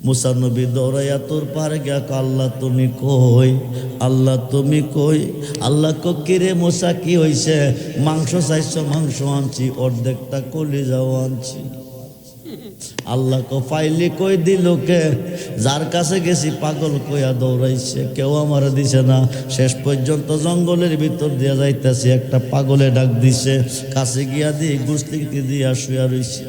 মুসা নবী দৌড়াইয়া তোর পারে গিয়া আল্লাহ তুমি কই, আল্লাহ তুমি কই। আল্লাহ কিরে মুসা কি হইছে? মাংস চাইছো, মাংস আনছি, অর্ধেকটা কলিজাও আনছি। আল্লাহ ফাইলি কই দিল কে? যার কাছে গেছি পাগল কইয়া দৌড়াইছে, কেউ আমার দিছে না। শেষ পর্যন্ত জঙ্গলের ভিতর দিয়া যাইতেছি, একটা পাগলে ডাক দিছে, কাছে গিয়া দিয়ে গুস্তি দিয়া শুয়া রইছে।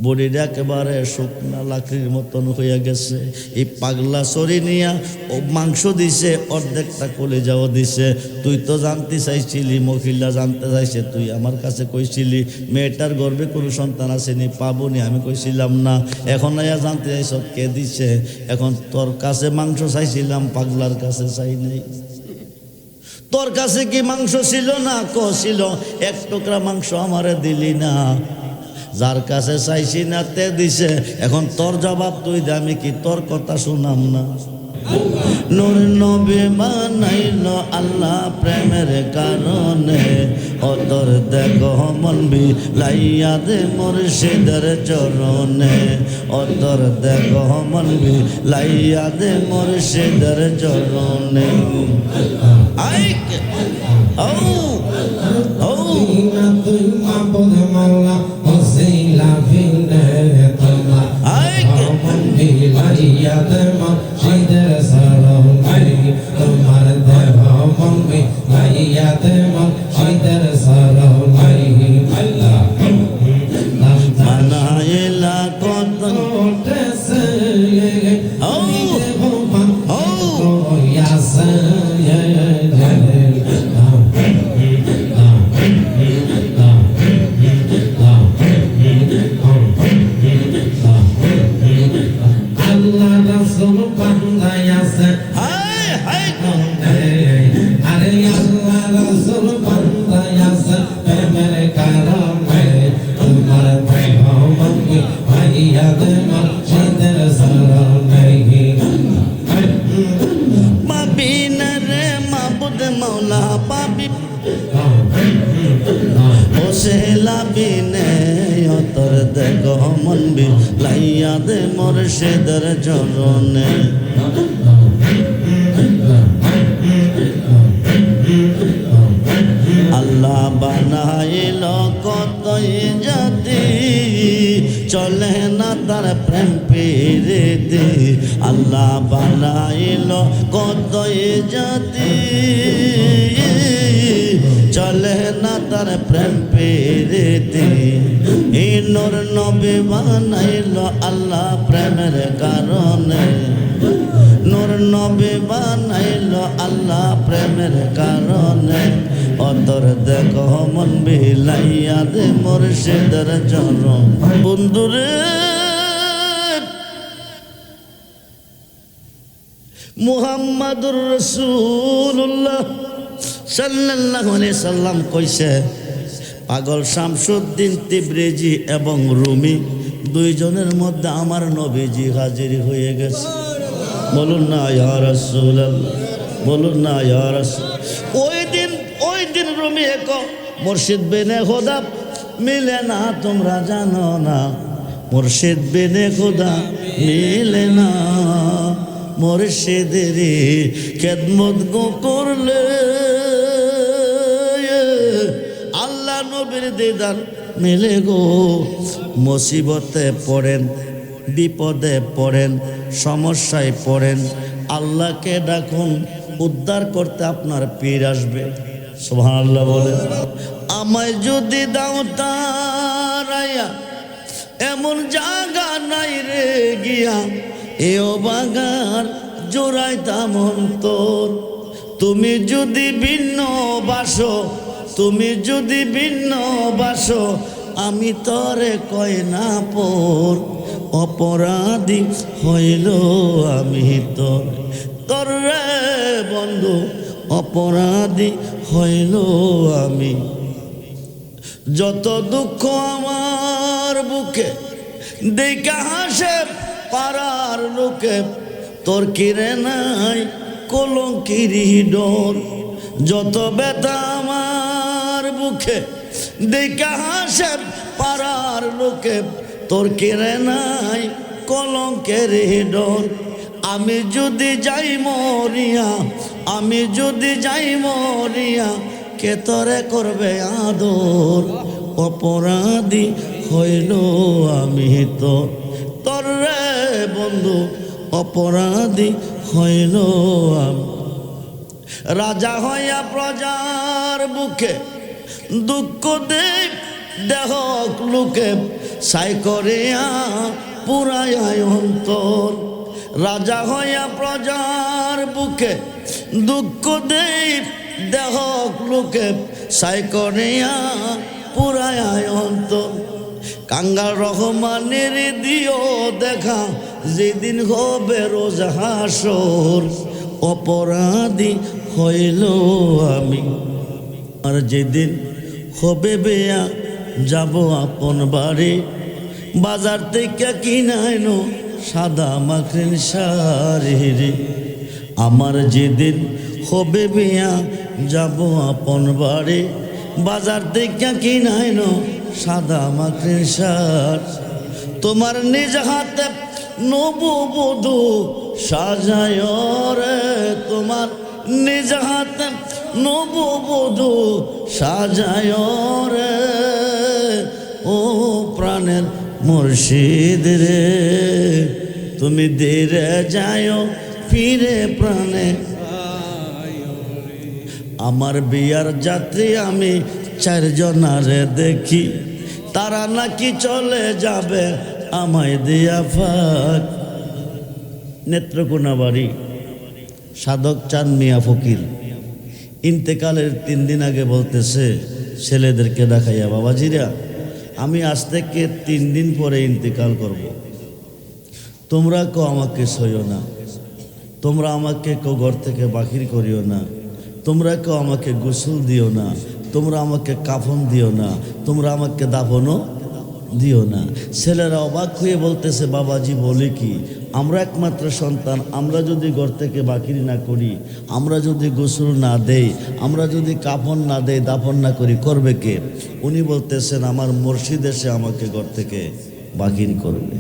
বডিটা একেবারে শুকনা লাকড়ির মতন হইয়া গেছে। এই পাগলা সরি নিয়া ও মাংস দিছে, অর্ধেকটা কলিজাও দিছে। তুই তো জানতে চাইছিলি, মহিলা জানতে চাইছে, তুই আমার কাছে কইছিলি মেয়েটার গর্ভে কোনো সন্তান আসেনি, পাবনি, আমি কইছিলাম না। এখন আয়া জানতে চাইছ কে দিছে? এখন তোর কাছে মাংস চাইছিলাম, পাগলার কাছে চাই নাই। তোর কাছে কি মাংস ছিল না? ছিল। এক টুকরা মাংস আমারে দিলি না। যার কাছে চাইছি না তে দিছে। এখন তোর জবাব তুই দে, আমি কি তোর কথা শুনাম না? নূর নবী বানাইল আল্লাহ প্রেমের কারণে, ও তোর দেখো মন বিলাইয়া দে মুর্শিদের চরণে, ও তোর দেখো মন বিলাইয়া দে মুর্শিদের চরণে। ও ও তুই মাবুদ মাওলা ওসিলা ফিনে তোমা মন বিলাইয়া দে মুর্শিদের চরণে, তোমার দেহ মন বিলাইয়া দে মুর্শিদের চরণে। আল্লাহ বানাইলা কত ও ও ইয়াসা তোর দেখো মন বিলাইয়া দে মুর্শিদের চরণে। আল্লাহ বানাইল কতই জাতি, চলে না তার প্রেম প্রীতি। আল্লাহ বানাইল কতই জাতি, চলে না তার প্রেম প্রীতি। এই নূর নবী বানাইল আল্লাহ প্রেমের কারণে, নূর নবী বানাইল আল্লাহ প্রেমের কারণে। ও তোর দেখো মন বিলাইয়া দে মুর্শিদের চরণ। বন্ধুরে মুহাম্মাদুর রাসূলুল্লাহ সাল্লাল্লাহু আলাইহি সাল্লাম কইছে, পাগল শামসুদ্দিন তিবরিজি এবং রুমি দুইজনের মধ্যে আমার নবীজি হাজির হয়ে গেছে। বলুন না ইয়া রাসূলুল্লাহ, বলুন না ইয়া রাসূল। ওই দিন রুমি এক মুর্শিদ বিনে খোদা মিলে না, তোমরা জানো না মুর্শিদ বিনে খোদা মিলে না। মুর্শিদের খেদমত গো করলে আল্লাহ নবীর দিদার মিলে গো। মুসিবতে পড়েন, বিপদে পড়েন, সমস্যায় পড়েন, আল্লাহকে ডাকুন, উদ্ধার করতে আপনার পীর আসবে। সুবহানাল্লাহ বলেন। আমায় যদি দাও তারাইয়া, এমন জায়গা নাই রে গিয়া, এও বাগান জোড়াইতাম অন্তর। তুমি যদি ভিন্ন বাসো, তুমি যদি ভিন্ন বাসো, আমি তরে কয় না পর। অপরাধী হইল আমি তোর, তোর রে বন্ধু অপরাধী হইল আমি। যত দুঃখ আমার বুকে দেখা হাসে পাড়ার লোকে, তোর কিরে নাই কলঙ্কিরি ডর। যত ব্যথা আমার বুকে দেখা হাসে পাড়ার লোকে, তোর কিরে নাই কলঙ্কের ডর। আমি যদি যাই মরিয়া, আমি যদি যাই মরিয়া, কে তরে করবে আদর? অপরাধী হইল আমি তো তোর রে বন্ধু, অপরাধী হইল আমি। রাজা হইয়া প্রজার বুকে দুঃখ দেব দেহ লোকে, সাই করিয়া পুরায় অন্তর। রাজা হইয়া প্রজার বুকে দুঃখ দেব দেহ লোকে, সাই করিয়া পুরায় অন্তর। কাঙ্গাল রহমানের দিও দেখা, যেদিন হবে রোজ হাসর। অপরাধী হইল আমি, আর যেদিন হবে বেয়া যাব আপন বাড়ি। বাজার থেকে কিনাইনো সাদা মাখরিন শাড়ি রে। আমার যেদিন হবে বেয়া যাব আপন বাড়ি। বাজার থেকে কিনাইনো সাদা মাখরিন শাড়ি। তোমার নিজ হাতে নববধূ সাজায় রে, তোমার নিজ হাতে নববধূ সাজায় রে। ও প্রাণের মুর্শিদ রে, তুমি ধীরে যাও ফিরে প্রাণে। আমার বিয়ার যাত্রী আমি চারজনারে দেখি, তারা নাকি চলে যাবে আমায় দিয়া ফাঁক। নেত্রকোনা বাড়ি, সাধক চাঁদ মিয়া ফকির ইন্তেকালের 3 দিন আগে বলতেছে ছেলেদেরকে দেখাইয়া, বাবাজিরা আমি আজ থেকে 3 দিন পরে ইন্তেকাল করব। তোমরা কেউ আমাকে সইও না, তোমরা আমাকে কেউ ঘর থেকে বাহির করিও না, তোমরা কেউ আমাকে গোসল দিও না, তোমরা আমাকে কাফন দিও না, তোমরা আমাকে দাফনও দিও না। ছেলেরা অবাক হয়ে বলতেছে, বাবাজি বলে কি, আমরা একমাত্র সন্তান, আমরা যদি ঘর থেকে বাকির না করি, আমরা যদি গোসল না দেই, আমরা যদি কাফন না দেই, দাফন না করি, করবে কে? উনি বলতেছেন, আমার মুর্শিদ এসে আমাকে ঘর থেকে বাকির করবে,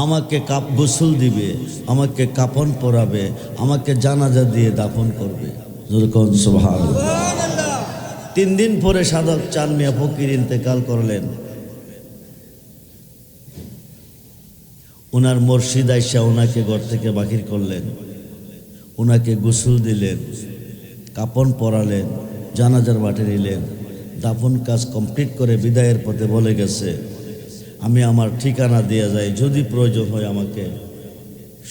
আমাকে গোসল দিবে, আমাকে কাফন পরাবে, আমাকে জানাজা দিয়ে দাফন করবে। যেরকম সুবহানাল্লাহ। 3 দিন পরে সাধক চাঁদ মিয়া ফকির ইন্তেকাল করলেন। ওনার মুর্শিদ আইসা ওনাকে ঘর থেকে বাহির করলেন, ওনাকে গোসল দিলেন, কাফন পরালেন, জানাজার মাঠে নিলেন। দাফন কাজ কমপ্লিট করে বিদায়ের পথে বলে গেছে, আমি আমার ঠিকানা দিয়ে যাই, যদি প্রয়োজন হয় আমাকে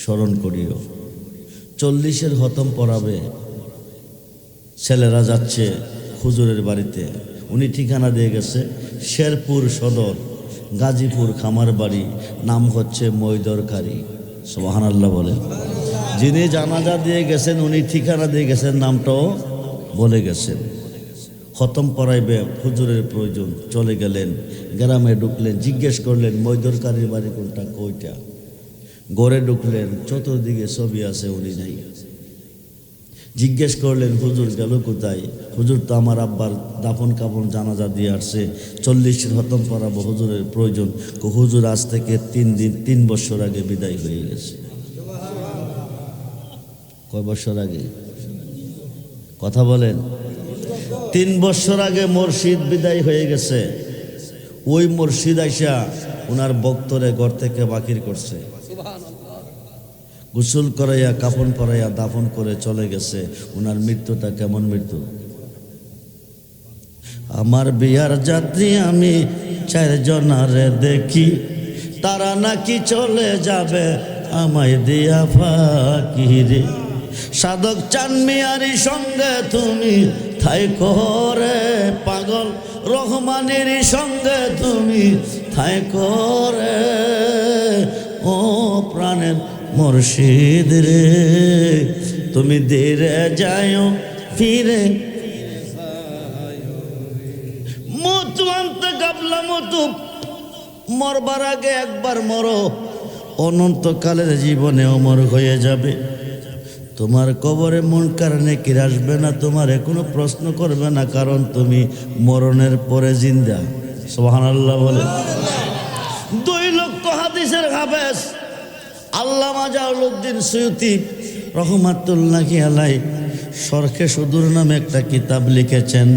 স্মরণ করিও। 40-এর খতম পড়াবে, ছেলেরা যাচ্ছে হুজুরের বাড়িতে। উনি ঠিকানা দিয়ে গেছে শেরপুর সদর, গাজীপুর খামার বাড়ি, নাম হচ্ছে মৈদরকারী। সুবহানাল্লাহ বলে। যিনি জানাজা দিয়ে গেছেন উনি ঠিকানা দিয়ে গেছেন, নামটাও বলে গেছেন। খতম পড়াইবে, হুজুরের প্রয়োজন, চলে গেলেন, গ্রামে ঢুকলেন, জিজ্ঞেস করলেন মৈদরকারীর বাড়ি কোনটা, কইটা। ঘরে ঢুকলেন, চতুর্দিকে ছবি আছে, উনি নাই। জিজ্ঞেস করলেন হুজুর গেল কোথায়? হুজুর তো আমার আব্বার দাফন কাফন জানাজা দিয়ে আসছে, 40 খতম পড়াবো, হুজুরের প্রয়োজন। হুজুর আজ থেকে 3 বছর আগে বিদায় হয়ে গেছে। কয় বছর আগে? কথা বলেন। 3 বছর আগে মুর্শিদ বিদায় হয়ে গেছে। ওই মুর্শিদ আইসা ওনার ভক্তরে ঘর থেকে বাকির করছে, গোসল করাইয়া কাফন পরাইয়া দাফন করে চলে গেছে। ওনার মৃত্যুটা কেমন মৃত্যু? আমার বিয়ার যাত্রী আমি 4 জনারে দেখি, তারা নাকি চলে যাবে আমায় দিয়া ফাঁকি রে। সাধক চাঁদ মিয়ারি সঙ্গে তুমি থাইকো রে, পাগল রহমানের সঙ্গে তুমি থাইকো রে। ও প্রাণের মুর্শিদ রে, তুমি ধীরে যাও ফিরে। মৃত্যু আনতে কাবলা মতো, মরবার আগে একবার মরো, অনন্তকালের জীবনে অমর হয়ে যাবে। তোমার কবরে মুনকার নেকির আসবে না, তোমার কোনো প্রশ্ন করবে না, কারণ তুমি মরণের পরে জিন্দা। সুবহানাল্লাহ বলে। 2 লক্ষ হাদিসের হাফেজ আল্লামা জালালউদ্দিন সুয়ুতি রহমাতুল্লাহি আলাইহি শরহে সুদূর নামে একটা কিতাব লিখেছেন।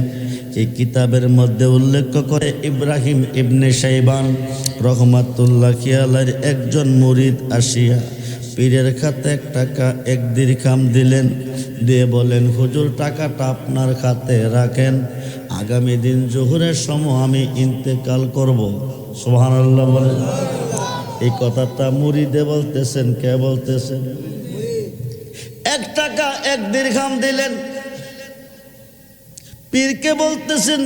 এই কিতাবের মধ্যে উল্লেখ করে ইব্রাহিম ইবনে শাইবান রহমাতুল্লাহি আলাইহির একজন মুরিদ আসিয়া পীরের খাতে 1 টাকা 1 দিরহাম দিলেন, দিয়ে বলেন, হুজুর টাকাটা আপনার খাতে রাখেন, আগামী দিন জোহরের সময় আমি ইন্তেকাল করব। সুবহানাল্লাহ বলেন। এই কথাটা মুরিদে বলতেছেন, কে বলতেছেন? 1 টাকা 1 দিরহাম দিলেন, পীরকে বলতেছেন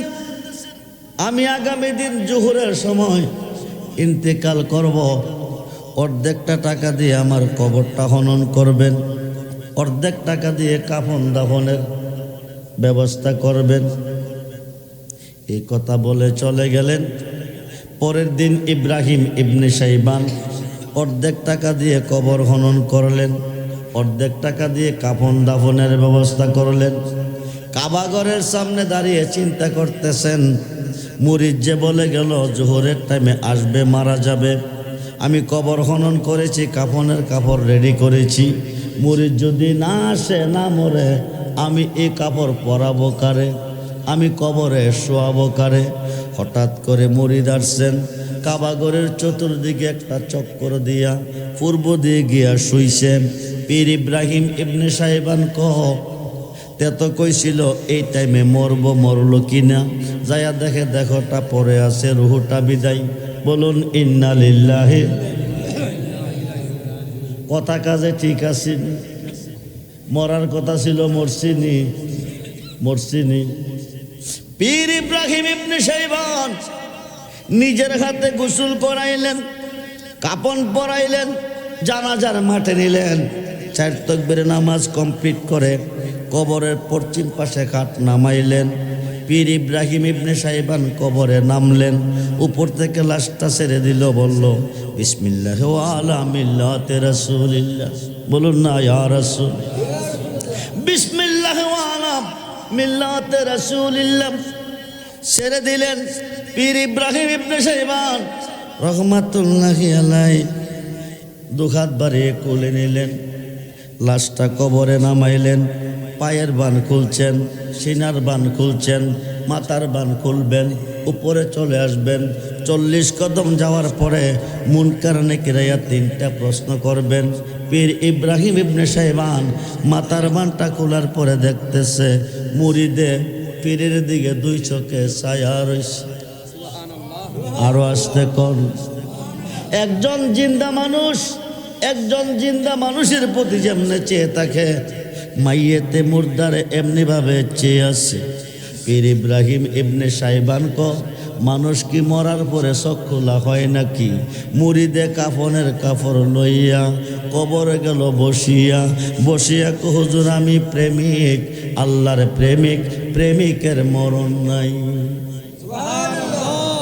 আমি আগামী দিন জোহরের সময় ইন্তেকাল করব, অর্ধেকটা টাকা দিয়ে আমার কবরটা খনন করবেন, অর্ধেক টাকা দিয়ে কাফন দাফনের ব্যবস্থা করবেন। এই কথা বলে চলে গেলেন। পরের দিন ইব্রাহিম ইবনে শাইবান অর্ধেক টাকা দিয়ে কবর খনন করলেন, অর্ধেক টাকা দিয়ে কাফন দাফনের ব্যবস্থা করলেন। কাবাঘরের সামনে দাঁড়িয়ে চিন্তা করতেছেন, মুরিদ যে বলে গেল জোহরের টাইমে আসবে, মারা যাবে, আমি কবর খনন করেছি, কাফনের কাপড় রেডি করেছি, মুরিদ যদি না আসে, না মরে, আমি এই কাপড় পরাবো কারে, আমি কবরে শোয়াবো কারে? হঠাৎ করে মুরিদ আসছেন, কাবাঘরের চতুর্দিকে একটা চক্কর দিয়া পূর্ব দিয়ে গিয়া শুইছেন। পীর ইব্রাহিম ইবনে শাইবান তে তো কইছিল এই টাইমে মরলো কিনা, যাইয়া দেখে দেখোটা পরে আছে, রুহুটা বিদায়। বলুন ইন্না লিল্লাহি। কথা কাজে ঠিক আছে, মরার কথা ছিল, মরছিনি। পীর ইব্রাহিম ইবনে শাইবান নিজের হাতে গোসল করাইলেন, কাপন পরাইলেন, জানাজার মাঠে নিলেন, 4 তাকবীরের নামাজ কমপ্লিট করে কবরের পশ্চিম পাশে খাট নামাইলেন। পীর ইব্রাহিম ইবনে শাইবান কবরে নামলেন, উপর থেকে লাশটা ছেড়ে দিল, বলল বিসমিল্লাহ ওয়া আলা মিল্লাতি রাসূলিল্লাহ। বলুন না ইয়া রাসূল, বিসমিল্লাহ ওয়া আলা মিল্লাতি রাসূলিল্লাহ। ছেড়ে দিলেন। পীর ইব্রাহিম ইবনে শাইবান রহমাতুল্লাহি আলাইহি 2 হাত বাড়িয়ে কোলে নিলেন, লাশটা কবরে নামাইলেন। পায়ের বান খুলছেন, সিনার বান খুলছেন, মাথার বান খুলবেন, উপরে চলে আসবেন। 40 কদম যাওয়ার পরে মুনকার নেকিরাইয়া 3টা প্রশ্ন করবেন। পীর ইব্রাহিম ইবনে শাইবান মাথার বানটা খোলার পরে দেখতেছে মুরিদে পীরের দিকে 2 চোখে ছায়া রয়েছে। আরো আসতে কোন একজন জিন্দা মানুষের প্রতি যেমনে চেয়ে থাকে, মাইয়েতে মুর্দারে এমনি ভাবে চেয়ে আছে। পীর ইব্রাহিম ইবনে শাইবান মানুষ কি মরার পরে চোখ খোলা হয় নাকি? মুরিদে কাফনের কাপড় লইয়া কবরে গেল বসিয়া হুজুর আমি প্রেমিক, আল্লাহর প্রেমিকের মরণ নাই।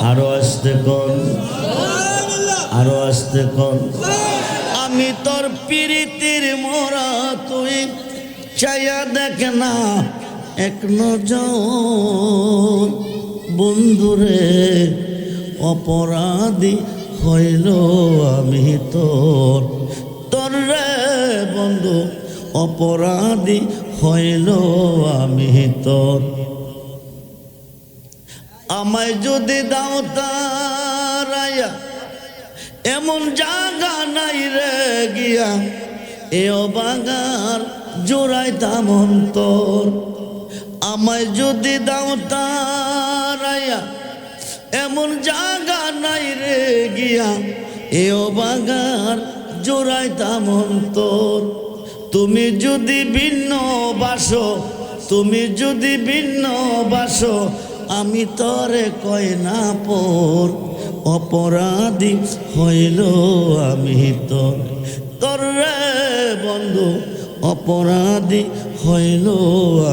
আরো আসতে কোন আমি তোর পিরিতির মোরা, তুই চাইয়া দেখ না এক নজর, বন্ধুরে অপরাধী হইল আমি তোর রে বন্ধু, অপরাধী হইল আমি তোর। আমায় যদি দাও তারাইয়া, এমন জায়গা নাই রে গিয়া, এও বাগার জোড়াইতাম অন্তর। আমায় যদি দাও তারাইয়া, এমন জায়গা নাই রে গিয়া, এও বাগার জোড়াইতাম অন্তর। তুমি যদি ভিন্ন বাসো, আমি তরে কয় না পর, অপরাধী হইল আমি তোর রে বন্ধু, অপরাধী হইল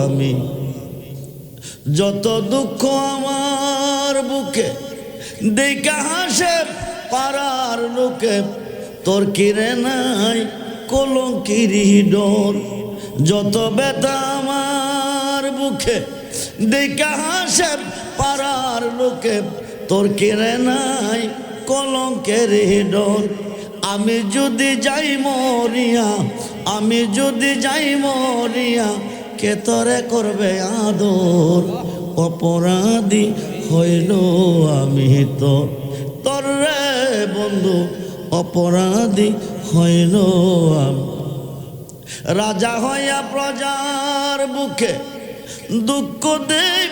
আমি। যত দুঃখ আমার বুকে দেখা হাসে পাড়ার লোকে, তোর কিরে নাই কলঙ্কিরি ডর। যত ব্যথা আমার বুকে দেখা হাসে পাড়ার লোকে, তোর কিরে নাই কলঙ্কের ডর। আমি যদি যাই মরিয়া, আমি যদি যাই মরিয়া, কে তরে করবে আদর? অপরাধী হইল আমি তো তোর রে বন্ধু, অপরাধী হইল আমি। রাজা হইয়া প্রজার বুকে দুঃখ দেই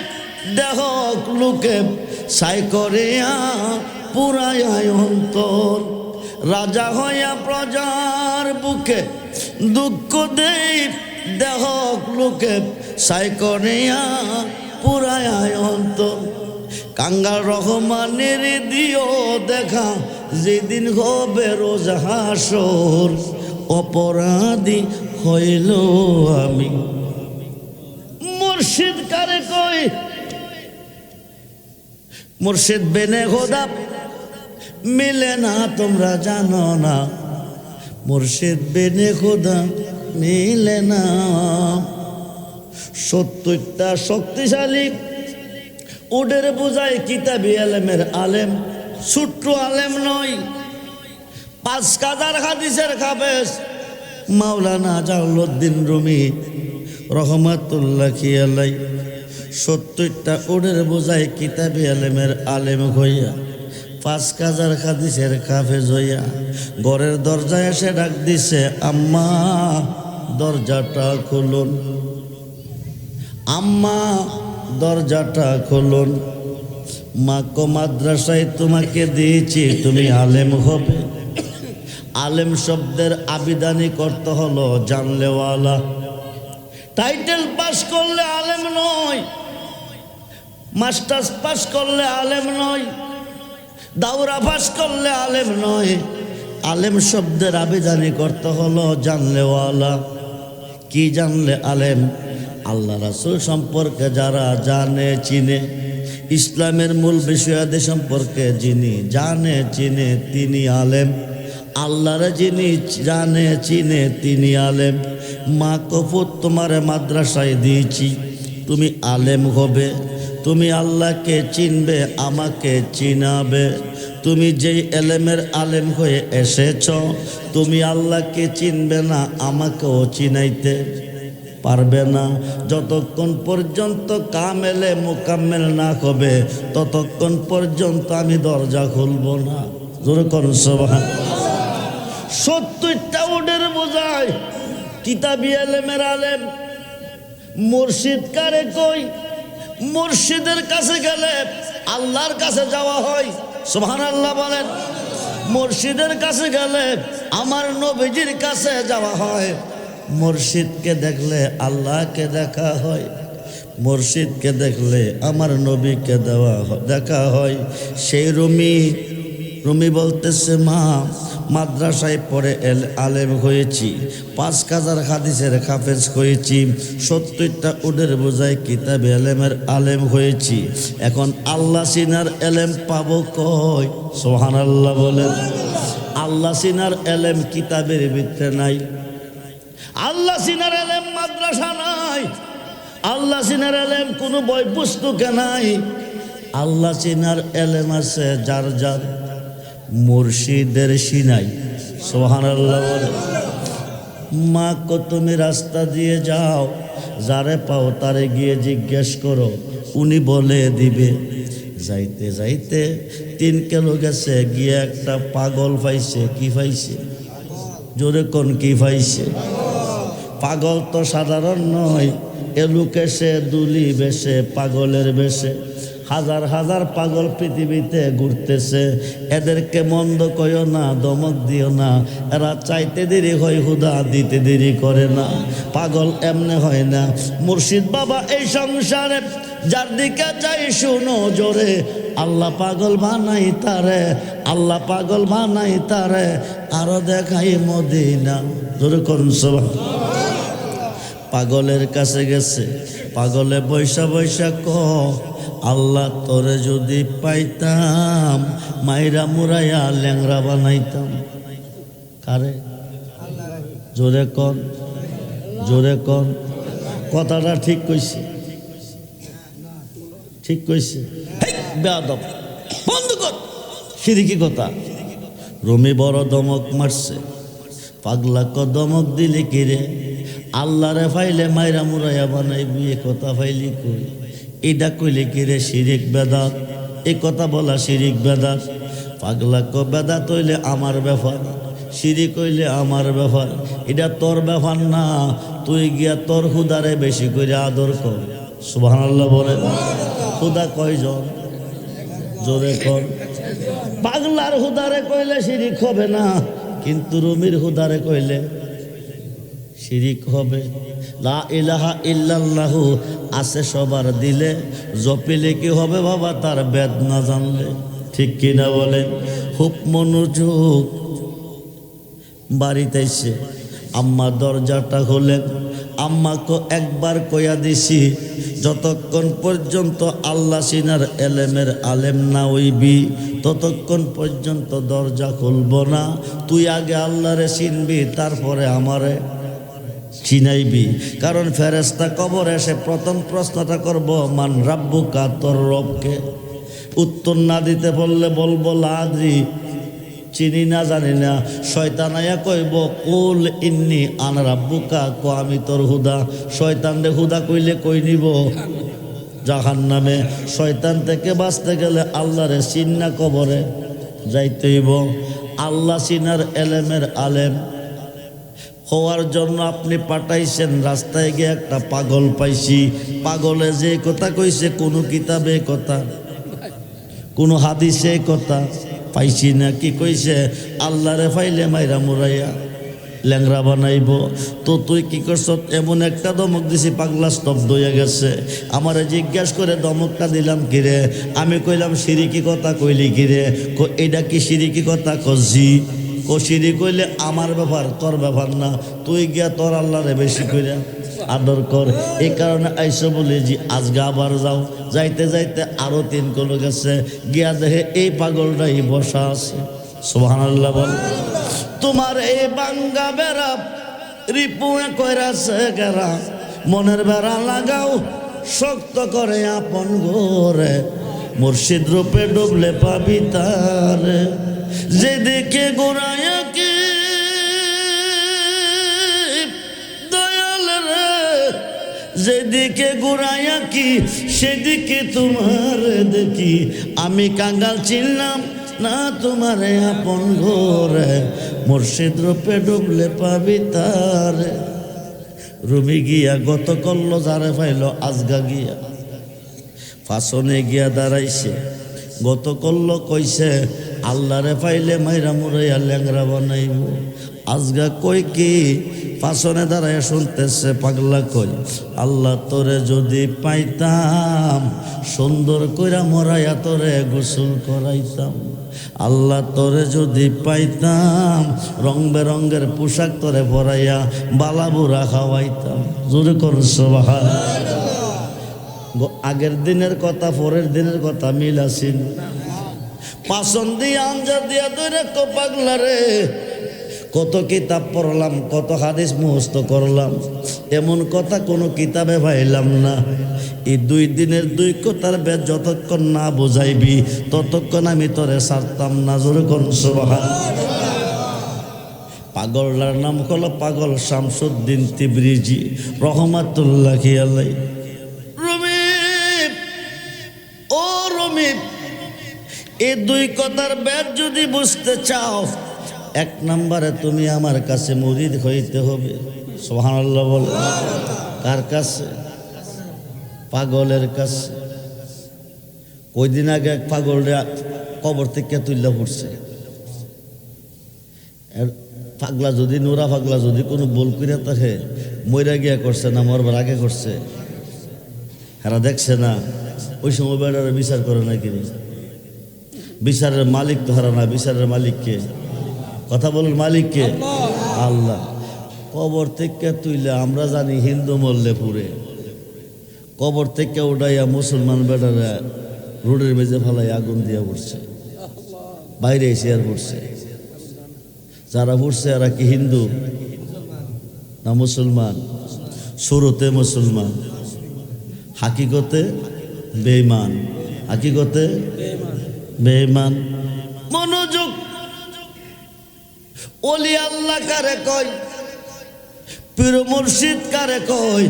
দেহ লোকে, সাই করিয়া পুরায় অন্তর। রাজা হইয়া প্রজার বুকে দুঃখ দেই দেহ লোকে, সাই করিয়া পুরায় অন্তর। কাঙ্গাল রহমানের দিও দেখা, যেদিন হবে রোজ হাসর। অপরাধী হইল আমি। মুর্শিদ কারে কই? মুর্শিদ বেনে খোদা মিলে না, তোমরা জানো না। মুর্শিদ বেনে খোদা মিলে না। 70টা শক্তিশালী উডের বোঝায় কিতাবি আলেমের আলেম, ছোট্ট আলেম নয়। 5000 হাদিসের হাফেজ মাওলানা জালালউদ্দিন রুমি রহমাতুল্লাহি আলাইহি 70টা উডের বোঝায় কিতাবি আলেমের আলেম হইয়া, 5000 হাদিসের হাফেজ হইয়া ঘরের দরজায় এসে ডাক দিছে, আম্মা দরজাটা খুলুন, আম্মা দরজাটা খুলুন। মা কো মাদ্রাসায় তোমাকে দিয়েছি, তুমি আলেম হবে। আলেম শব্দের আবিধানিক অর্থ হলো জানলেওয়ালা। টাইটেল পাস করলে আলেম নয়, মাস্টার্স পাস করলে আলেম নয়, দাওরা পাস করলে আলেম নয়। আলেম শব্দের আবিধানিক অর্থ হলো জানলেওয়ালা। কি জানলে আলেম? আল্লাহ রাসূল সম্পর্কে যারা জানে চিনে, ইসলামের মূল বিষয়াদি সম্পর্কে যিনি জানে চিনে তিনি আলেম। আল্লাহরে যিনি জানে চিনে তিনি আলেম। মা কফুত তোমারে মাদ্রাসায় দিয়েছি, তুমি আলেম হবে। তুমি আল্লাহকে চিনবে, আমাকে চিনাবে। তুমি যেই এলেমের আলেম হয়ে এসেছ, তুমি আল্লাহকে চিনবে না, আমাকেও চিনাইতে পারবে না। যতক্ষণ পর্যন্ত কামেলে মোকাম্মেল না হবে, ততক্ষণ পর্যন্ত আমি দরজা খুলব না। জোরে কোন সুবহানাল্লাহ। 70টা উডের বোঝায় কিতাবি আলেমের আলেম। মুর্শিদ কারে কই? মুর্শিদের কাছে গেলে আল্লাহর কাছে যাওয়া হয়। সুবহানাল্লাহ বলেন। মুর্শিদের কাছে গেলে আমার নবীজির কাছে যাওয়া হয়। মুর্শিদকে দেখলে আল্লাহকে দেখা হয়, মুর্শিদকে দেখলে আমার নবীকে দেখা হয়। সেই রুমি বলতেছে, মা মাদ্রাসায় পড়ে আলেম হয়েছি, 5000 হাদিসের হাফেজ হয়েছি, 70টা উডের বোঝায় কিতাবে আলেমের আলেম হয়েছি। এখন আল্লাহ সিনার এলেম পাবো কই? সুবহানাল্লাহ বলেন। আল্লাহ সিনার এলেম কিতাবের ভিতরে নাই। আল্লাহ সিনার এলেম মাদ্রাসা নাই। আল্লাহ সিনার এলেম কোনো বই পুস্তকে নাই। আল্লাহ সিনার এলেম আছে যার যার মুর্শিদের সিনাই। সুবহানাল্লাহ বলে। মা কো তুমি রাস্তা দিয়ে যাও, যারে পাও তারে গিয়ে জিজ্ঞেস করো, উনি বলে দিবে। যাইতে যাইতে 3 কিলো গেছে, গিয়ে একটা পাগল পাইছে। কি পাইছে? জোরে কোন কি পাইছে? পাগল তো সাধারণ নয়, এলুকে সে দুলি বেশে, পাগলের বেশে। হাজার হাজার পাগল পৃথিবীতে ঘুরতেছে। এদেরকে মন্দ কইও না, দমক দিও না। এরা চাইতে দেরি হয়, হুদা দিতে দেরি করে না। পাগল এমনে হয় না। মুর্শিদ বাবা এই সংসারে যার দিকে যাই শুনো জোরে, আল্লাহ পাগল বানাই তারে, আল্লাহ পাগল বানাই তারে, আরো দেখাই মদিনা। জোরে করুন সুবহানাল্লাহ। পাগলের কাছে গেছে, পাগলে বৈশা বৈশা আল্লাহ তোরে যদি পাইতাম, মাইরা মুরাইয়া ল্যাংরা বানাইতাম। কারে? জোরে কন, জোরে কন। কথাটা ঠিক কইছে, ঠিক কইছে। বেয়াদব, বন্ধ কর, সিরিকি কথা। রুমি বড় দমক মারছে। পাগলা ক দমক দিলি কিরে, আল্লাহরে ফাইলে মাইরা মুরাইয়া বানাইবি, এ কথা ফাইলি কই? এটা কইলে কিরে শিরিক বেদাত, এ কথা বলা শিরিক বেদাত। পাগলা ক বেদাত হইলে আমার ব্যাপার, শিরিক হইলে আমার ব্যাপার, এটা তোর ব্যাপার না। তুই গিয়া তোর হুদারে বেশি করে আদর কর। সুবহানাল্লাহ বলে। হুদা কয়জন? জোরে কর। পাগলার হুদারে কইলে শিরিক হবে না, কিন্তু রুমির হুদারে কইলে শিরিক হবে। লা ইলাহা ইল্লাল্লাহু আছে সবার দিলে, জপিলে কি হবে বাবা তার বেদ না জানলে? ঠিক কিনা বলেন? খুব মনোযোগ। বাড়িতে এসে আম্মা দরজাটা খোলেন। আম্মাকে একবার কইয়া দিছি, যতক্ষণ পর্যন্ত আল্লাহ সিনার এলেমের আলেম না হইবি ততক্ষণ পর্যন্ত দরজা খুলব না। তুই আগে আল্লাহরে চিনবি, তারপরে আমারে চিনাইবি। কারণ ফেরেশতা কবর এসে প্রথম প্রশ্নটা করব, মান রাব্বুকা, তোর রবকে। উত্তর না দিতে বললে বলবো লা আদরি, চিনি না, জানি না। শয়তান আয়া কইব কুল ইন্নি আনা রাব্বুকা, কো আমি তোর হুদা। শয়তান রে হুদা কইলে কই নিব? জাহান্নামে। শয়তান থেকে বাঁচতে গেলে আল্লাহরে চিন্না কবরে যাইতে হইব। আল্লাহ চিনার এলেমের আলেম হওয়ার জন্য আপনি পাঠাইছেন। রাস্তায় গিয়ে একটা পাগল পাইছি। পাগলে যে কথা কইছে, কোনো কিতাবে কথা, কোনো হাদিসে কথা পাইছি না। কি কইছে? আল্লাহরে ফাইলে মাইরা মুরাইয়া ল্যাংরা বানাইব। তো তুই কি করছ? এমন একটা দমক দিছি, পাগলা স্তব্ধ হয়ে গেছে। আমারে জিজ্ঞাস করে দমকটা দিলাম কিরে? আমি কইলাম শিরিকি কথা কইলি কিরে? এটা কি শিরিকি কথা? জি। শিরিক কইলে আমার ব্যাপার, তোর ব্যাপার না। তুই গিয়া তোর আল্লাহরে বেশি করে আদর কর। এই কারণে আইসো বলে জি আজকে আবার যাও। যাইতে যাইতে আরো 3 কিলো গেছে, গিয়া দেখে এই পাগলটাই বসা আছে। সুবহানাল্লাহ বল। তোমার এই বাঙ্গা বেড়া রিপুয়ে কইরাছে গেরা, মনের বেড়া লাগাও শক্ত করে আপন ঘরে, মুর্শিদ রূপে ডুবলে পাবি তারে। যেদিকে গোড়ায়া কি দয়াল রে, যেদিকে গোড়ায়া কি সেদিকে তোমার দেখি। আমি কাঙ্গাল চিনলাম না তোমারে আপন ঘরে, মুর্শিদ রূপে ডুবলে পাবি তারে। রুমি গিয়া গত করল যারে পাইল, আজগা গিয়া ফাঁসনে গিয়া দাঁড়াইছে। গত করল কইছে আল্লাহরে পাইলে মাইরা মুরাইয়া ল্যাংরা বানাইব। আজগা কই কি পাছনে দাঁড়াইয়া শুনতেছে। পাগলা কই আল্লাহ তোরে যদি পাইতাম, সুন্দর কইরা মরাইয়া তোরে গোসল করাইতাম। আল্লাহ তোরে যদি পাইতাম, রং বেরঙ্গের পোশাক তোরে পরাইয়া বালাবুরা খাওয়াইতাম। জোরে কর সুবহানাল্লাহ। আগের দিনের কথা পরের দিনের কথা মিল আসিন। পাচন দিয়ে আঞ্জা দিয়া ধরে তো পাগলা রে, কত কিতাব পড়লাম, কত হাদিস মুখস্থ করলাম, এমন কথা কোনো কিতাবে পাইলাম না। এই 2 দিনের 2 কথার বেদ যতক্ষণ না বুঝাইবি ততক্ষণ আমি তোরে ছাড়তাম না। জোরে কোন সুবহানাল্লাহ। পাগলটার নাম হলো পাগল শামসুদ্দিন তিবরিজি রহমাতুল্লাহি আলাইহি। রুমি, ও রুমি, এই 2 কথার বেদ যদি বুঝতে চাও, 1 নম্বরে তুমি আমার কাছে মুরিদ হইতে হবে। সুবহানাল্লাহ বল। কার কাছে? পাগলের কাছে। কয়দিন আগে এক পাগলরা কবর থেকে তুইলা পড়ছে। পাগলা যদি নোরা পাগলা যদি কোনো বল করিয়া থাকে, মইরা গিয়া করছে না মরবার আগে করছে, এরা দেখছে না। ওই সময় বেড়ারে বিচার করে না কিনি? বিচারের মালিক তো হারা না। বিচারের মালিককে কথা বলুন, মালিককে আল্লাহ। কবর থেকে তুইলে আমরা জানি হিন্দু মরলে পুরে, কবর থেকে উঠাইয়া মুসলমান বেটারা রোডের মেঝে ফালাই আগুন দিয়া পড়ছে, বাইরে এসে আর পড়ছে। যারা পড়ছে এরা কি হিন্দু না মুসলমান? শুরুতে মুসলমান, হাকিকতে বেঈমান। হাকিকতে বেঈমান। মনোযোগ। ওলি আল্লাহ কারে কয়, পীর মুর্শিদ কারে কয়?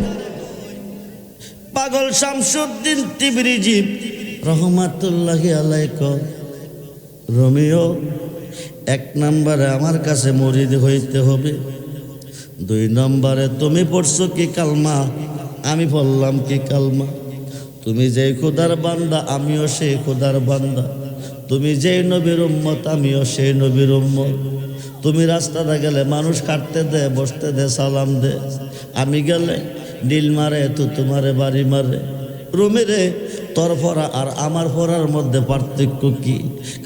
পাগল শামসুদ্দিন তিবরিজি রহমাতুল্লাহি আলাইহি কয়, রোমিও, 1 নম্বরে আমার কাছে মুরিদ হইতে হবে, 2 নম্বরে তুমি পড়ছো কি কালমা, আমি পড়লাম কি কালমা। তুমি যেই খোদার বান্দা আমিও সেই খোদার বান্দা, তুমি যেই নবীর উম্মত আমিও সেই নবীর উম্মত। তুমি রাস্তাটা গেলে মানুষ কাটতে দে, বসতে দে, সালাম দে, আমি গেলে নীল মারে, তোমারে বাড়ি মারে। রুমিরে, তোর ফরা আর আমার ফরার মধ্যে পার্থক্য কি?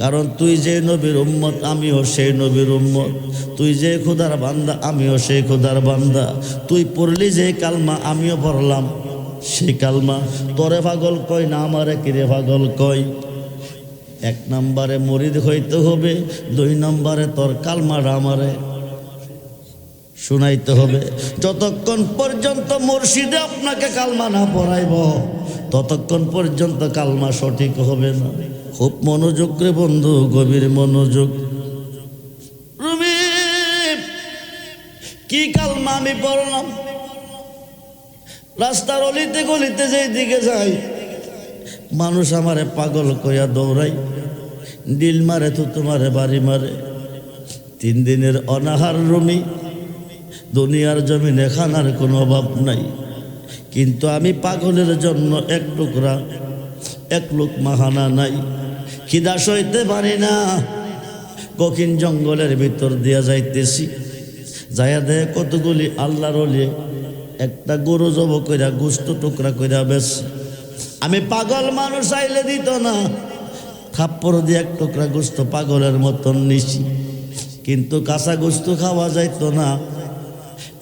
কারণ তুই যে নবীর উম্মত আমিও সেই নবীর উম্মত, তুই যে খোদার বান্দা আমিও সেই খোদার বান্দা। তুই পড়লি যে কালমা আমিও পড়লাম সেই কালমা। তোরে পাগল কই না আমারে কিরে পাগল কই? 1 নম্বরে মুরিদ হইতে হবে, 2 নম্বরে তোর কালমাটা আমারে শুনাইতে হবে। যতক্ষণ পর্যন্ত মুর্শিদে আপনাকে কালমা না পড়াইব ততক্ষণ পর্যন্ত কালমা সঠিক হবে না। খুব মনোযোগ রে বন্ধু, গভীর মনোযোগ। রুমি, কি কালমা আমি পড়লাম? রাস্তার অলিতে গলিতে যেই দিকে যাই মানুষ আমারে পাগল কইয়া দৌড়াই, ডিল মারে, তোমারে বাড়ি মারে। 3 দিনের অনাহার রুমি, দুনিয়ার জমিনে খানার কোনো অভাব নাই, কিন্তু আমি পাগলের জন্য 1 টুকরা 1 লোকমা খানা নাই। খিদা সইতে পারি না, কঠিন জঙ্গলের ভিতর দিয়া যাইতেছি, যাইয়া দেয় কতগুলি আল্লাহর ওলি একটা গরু জব কইরা গোস্ত টুকরা কইরা বেশ। আমি পাগল, মানুষ আইলে দিত না, থাপ্পড় দিয়ে 1 টুকরা গোস্ত পাগলের মতন নিছি, কিন্তু কাঁচা গোস্ত খাওয়া যাইতো না।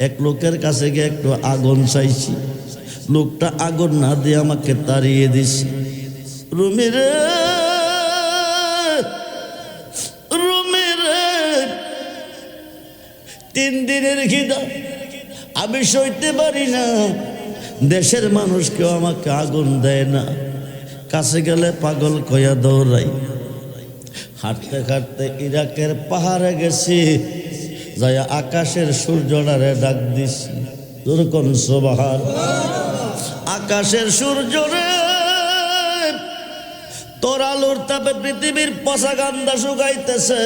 1 লোকের কাছে গিয়ে একটু আগুন চাইছি, লোকটা আগুন না দিয়ে আমাকে তাড়িয়ে দিছি। রুমিরে, রুমিরে, 3 দিনের খিদা আমি সইতে পারি না। দেশের মানুষ কেউ আমাকে আগুন দেয় না, কাছে গেলে পাগল কয়া দৌড়াই। হাঁটতে হাঁটতে ইরাকের পাহাড়ে গেছি, যাইয়া আকাশের সূর্যটারে ডাক দিছি, যেরকম সুবহান। আকাশের সূর্যরে, তোর আলোর তাপে পৃথিবীর পচা গান্দা শুকাইতেছে।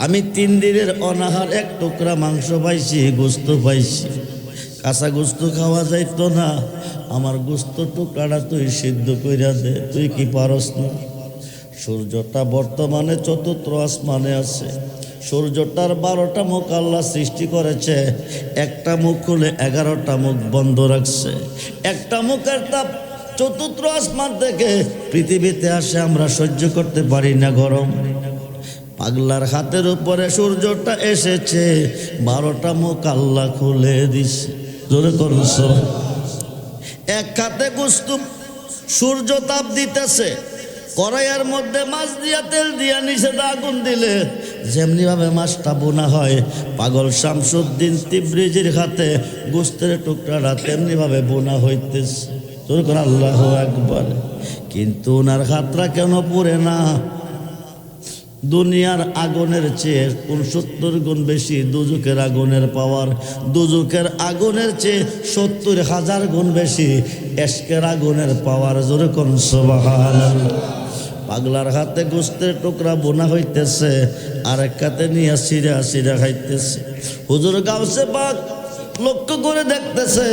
আমি 3 দিনের অনাহার, 1 টুকরা মাংস পাইছি, গোস্ত পাইছি, কাঁচা গোস্ত খাওয়া যাইতো না। আমার গোস্ত টুকরাটা তুই সিদ্ধ কইরা দে, তুই কি পারস না? সূর্যটা বর্তমানে 4th আসমানে আছে। সূর্যটার 12টা মুখ আল্লাহ সৃষ্টি করেছে, একটা মুখ খুলে 11টা মুখ বন্ধ রাখছে। একটা মুখের তাপ 4th আসমান থেকে পৃথিবীতে আসে, আমরা সহ্য করতে পারি না গরম। পাগলার হাতের উপরে সূর্যটা এসেছে, 12টা মুখ আল্লাহ খুলে দিছে। জোরে করছ। 1 হাতে গোস্ত, সূর্য তাপ দিতেছে, কড়াইয়ের মধ্যে মাছ দিয়া তেল দিয়া নিচে আগুন দিলে যেমনি ভাবে মাছটা বোনা হয়, পাগল শামসুদ্দিন তিবরিজির হাতে গোস্তের টুকরাটা তেমনি ভাবে বোনা হইতেছে। তোর করে আল্লাহু আকবার। কিন্তু ওনার হাতটা কেন পুড়ে না? দুনিয়ার আগুনের চেয়ে 69 গুণ বেশি দুজকের আগুনের পাওয়ার। দুজকের আগুনের চেয়ে 70,000 গুণ বেশি এশকের আগুনের পাওয়ার। জোরে কোন সুবহানাল্লাহ। পাগলার হাতে গোস্তের টুকরা বোনা হইতেছে, আর 1 হাতে নিয়ে সিরা সিরা খাইতেছে। হুজুর গাউসে পাক লক্ষ্য করে দেখতেছে,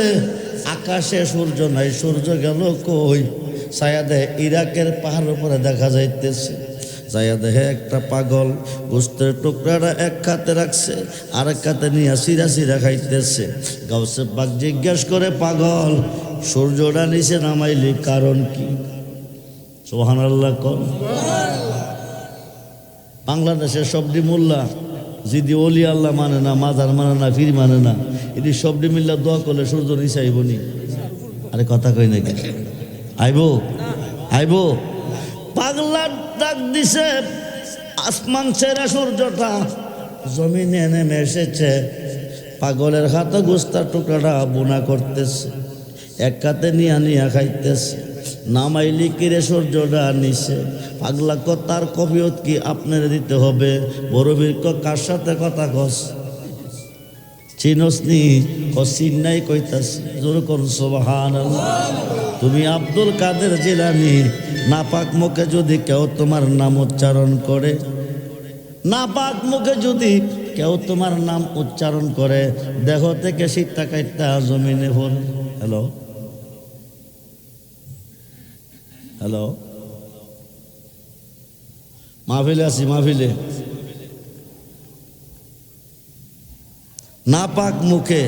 আকাশে সূর্য নাই, সূর্য গেল কই? ছায়া দেয় ইরাকের পাহাড়ের উপরে দেখা যাইতেছে। যাইয়া দেখে একটা পাগল গোস্তের টুকরাটা 1 হাতে রাখছে, আর 1 হাতে নিয়ে সিরা সিরা খাইতেছে। গাউসে পাক জিজ্ঞেস করে, পাগল, সূর্যটা নিচে নামাইলি কারণ কি? সুবহানাল্লাহ কোন। বাংলাদেশের সবডি মোল্লা যদি ওলি আল্লাহ মানে না, মাজার মানে না, ফির মানে না, এটি সবডি মিল্লা দোয়া করলে সূর্য নিচে আইবনি। আরে কথা কই নাকি? আইব আইব। পাগলা ডাক দিছে, আসমান ছেড়ে সূর্যটা জমিনে নেমে এসেছে। পাগলের হাতে গোস্তার টুকরাটা বোনা করতেছে, 1 হাতে নিয়া নিয়া খাইতেছে। নামাইলি কিরে সূর্যটা নিচে। পাগলা ক তার কবিয়ত কি আপনার দিতে হবে? বড়বীর ক কার সাথে কথা কস? চিনস নি? ক চিন নাই কইতাস। জোর কর সুবহানাল্লাহ। তুমি আব্দুল কাদের জিলানী, নাপাক মুখে যদি কেউ তোমার নাম উচ্চারণ করে, নাপাক মুখে যদি কেউ তোমার নাম উচ্চারণ করে, দেহ থেকে শীতটা কাইটটা জমিনে পড়ে। হ্যালো হ্যালো, মাহফিলে আছি, মাহফিলে। নাপাক মুখে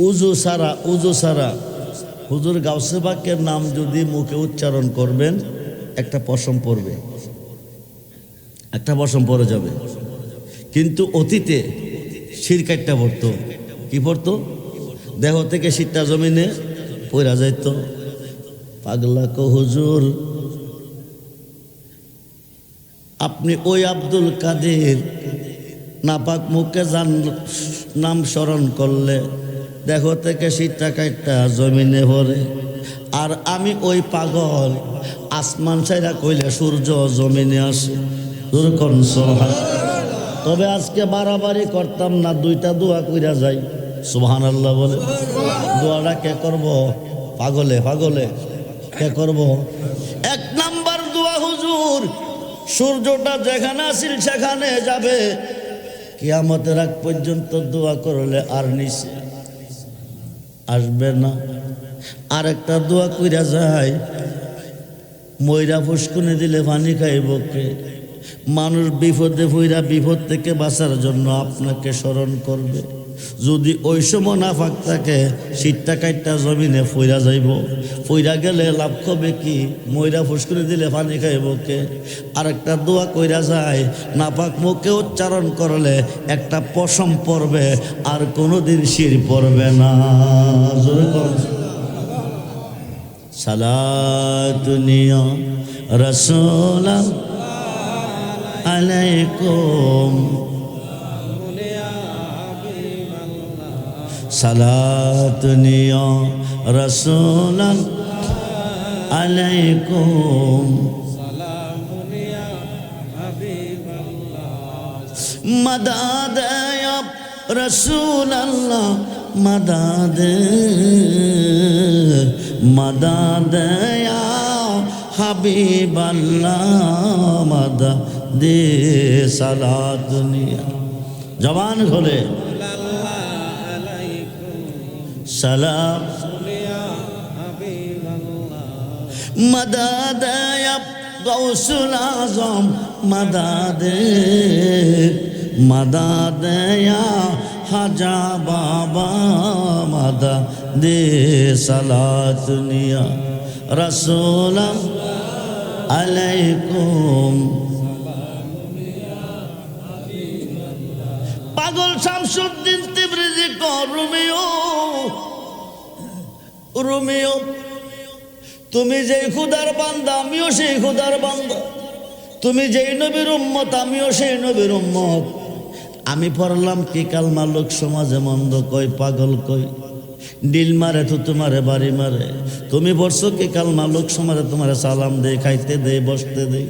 উজু সারা হুজুর গাউসে পাকের নাম যদি মুখে উচ্চারণ করবেন, একটা পশম পড়বে, একটা পশম পড়ে যাবে। কিন্তু অতীতে শিরকাইটটা পড়তো। কি পড়তো? দেহ থেকে শীতটা জমিনে পড়া যাইত। পাগলা কো হুজুর, আপনি ওই আব্দুল কাদের নাপাক মুখে নাম স্মরণ করলে দেহ থেকে শীতটা কাইটটা জমিনে পড়ে, আর আমি ওই পাগল আসমান ছাইরা কইলে সূর্য জমিনে আসে। তবে আজকে বাড়াবাড়ি করতাম না, দুইটা দোয়া কইরা যাই। সুবহানাল্লাহ বলে। দোয়াটা কে করব? পাগলে কে করব? এক নাম্বার দোয়া, হুজুর সূর্যটা যেখানে আসিল সেখানে যাবে, কিয়ামতের আগ পর্যন্ত দোয়া করলে আর নিচে আসবে না। আর একটা দোয়া কইরা যায়, ময়রা ফুসকুনি দিলে পানি খাইব কে? মানুষ বিপদে পইরা বিপদ থেকে বাঁচার জন্য আপনাকে স্মরণ করবে। যদি ওই সময় না ফাঁক থাকে, শীতটা কাইটটা জমিনে ফইরা যাইব। ফইরা গেলে লাভ হবে কি? ময়রা ফুসকুনি দিলে পানি খাইব কে? আর একটা দোয়া কইরা যায়, নাপাক মুখে উচ্চারণ করলে একটা পশম পড়বে, আর কোনোদিন শির পড়বে না। সালাতুনিয়া রাসূলাল্লাহ আলাইকুম, সালাতুনিয়া রাসূলাল্লাহ আলাইকুম, মদদ ইয়া রাসূলাল্লাহ মদদ, মদদ ইয়া হাবিবাল্লাহ মদদ সালাতুনিয়া। জবান খোলে সালাম মদদ ইয়া গাউসুল আযম মদদ, মদদ ইয়া হাজা বাবা মদদ সালাতুনিয়া রাসূলাল্লাহ আলাইকুম। পাগল শামসুদ্দিন তিবরিজি কর, রোমিও তুমি যেই খুদার বান্দা, আমিও সেই খুদার বান্দা। তুমি যেই নবীর উম্মত, আমিও সেই নবীর উম্মত। আমি পড়লাম কি কালমা, লোক সমাজে মন্দ কই, পাগল কই, ডিল মারে তো তোমারে বাড়ি মারে। তুমি পড়ছো কি কালমা, লোক সমাজে তোমারে সালাম দে, খাইতে দে, বসতে দে।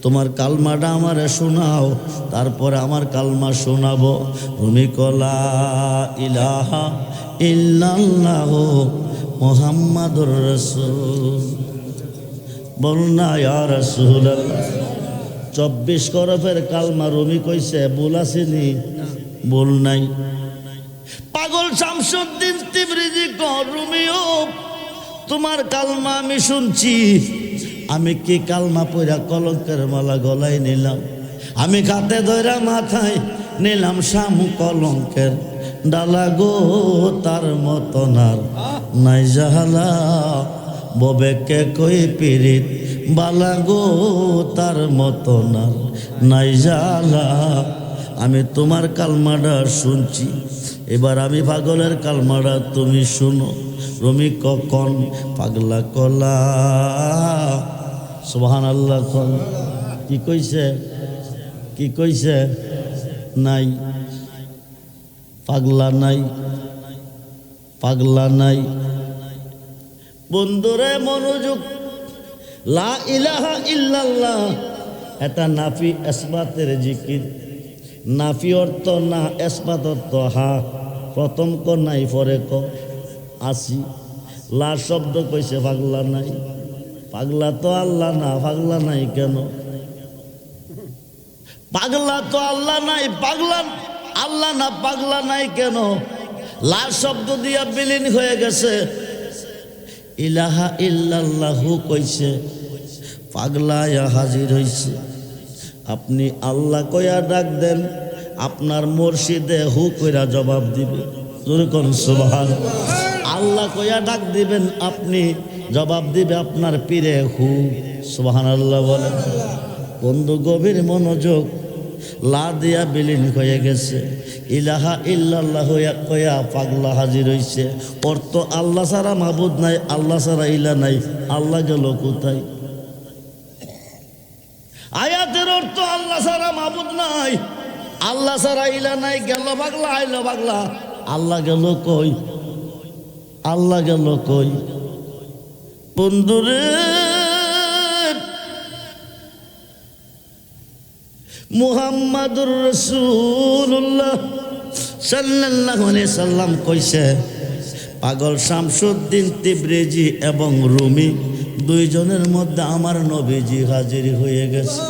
তোমার কালমাটা আমারে শোনাও, তারপরে আমার কালমা শোনাবো। রুমি কলা ইলাহা ইল্লাল্লাহ মুহাম্মাদুর রাসূল, বল না ইয়া রাসূলুল্লাহ। 24 করফের কালমা রুমি কইছে, ভুল আসেনি? ভুল নাই। পাগল শামসুদ্দিন তিবরিজি কর, রুমিও তোমার কালমা আমি শুনছি। আমি কি কালমা পইরা কলঙ্কের মালা গলায় নিলাম, আমি খাতে ধরা মাথায় নিলাম শাম কলঙ্কের ডালা গো, তার মতন আর নাই জাহালা। ববেকে কই পিরিত বালা গো, তার মতন আর নাই জালা। আমি তোমার কালমাটা শুনছি, এবার আমি পাগলের কালমাটা তুমি শুনো। রমি কখন পাগলা কলা সুবহানাল্লাহ কল। কি কইছে? কি কইছে? নাই, পাগলা নাই, পাগলা নাই। বন্ধুরে মনোযোগ, লা ইলাহা ইল্লাল্লাহ এটা নাফি ইসবাতের জিকির। নাফি অর্থ না, ইসবাত অর্থ হা। প্রথম ক নাই, পরে ক আসি। লা শব্দ কইছে পাগলা নাই। পাগলা তো আল্লাহ না, পাগলা নাই কেন? পাগলা তো আল্লাহ নাই, পাগলা আল্লাহ না, পাগলা নাই কেন? লা শব্দ দিয়া বিলীন হয়ে গেছে। ইলাহা ইল্লাল্লাহু কইছে, পাগলা হাজির হইছে। আপনি আল্লাহ কইয়া ডাক দেন, আপনার মুর্শিদে হু কইরা জবাব দিবে। জোরে কোন সুবহানাল্লাহ। আল্লাহ কইয়া ডাক দিবেন, আপনি জবাব দিবে আপনার পীরে হু। সুবহানাল্লাহ বলেন। বন্ধু গভীর মনোযোগ, লা দিয়া বিলীন হয়ে গেছে। ইলাহা ইল্লাল্লাহু কইয়া পাগলা হাজির হইছে। অর্থ আল্লাহ ছাড়া মাবুদ নাই, আল্লাহ ছাড়া ইলা নাই। আল্লাহ গেল কোথায়? আয়াতের অর্থ আল্লাহ ছাড়া মাবুদ নাই, আল্লাহ ছাড়া ইলা নাই। গেল পাগলা, আইল পাগলা। আল্লাহ গেল কই? আল্লাহ গেল কই? বন্ধুরে মুহাম্মাদুর রাসূলুল্লাহ সাল্লাল্লাহু আলাইহি সাল্লাম কইছে, পাগল শামসুদ্দিন তিবরিজি এবং রুমি দুইজনের মধ্যে আমার নবীজি হাজির হয়ে গেছে।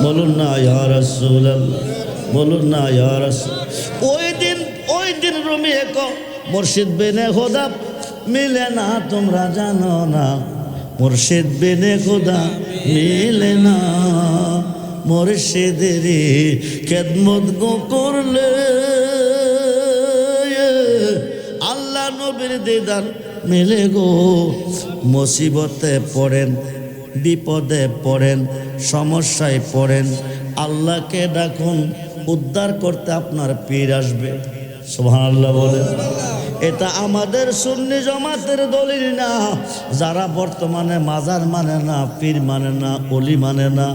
বলুন না ইয়া রাসূলুল্লাহ, বলুন না ইয়া রাসূল। ওই দিন রুমি এক মুর্শিদ বিনে খোদা মিলে না, তোমরা জানো না। মুর্শিদ বিনে খোদা মিলে না। মুর্শিদের খেদমত গো করলে আল্লাহ নবীর দিদার মিলে গো। মুসিবতে পড়েন, বিপদে পড়েন, সমস্যায় পড়েন, আল্লাহকে ডাকুন, উদ্ধার করতে আপনার পীর আসবে। সুবহানাল্লাহ বলেন। এটা আমাদের সুন্নি জামাতের দলিল না। যারা বর্তমানে মাজার মানে না, পীর মানে না, অলি মানে না,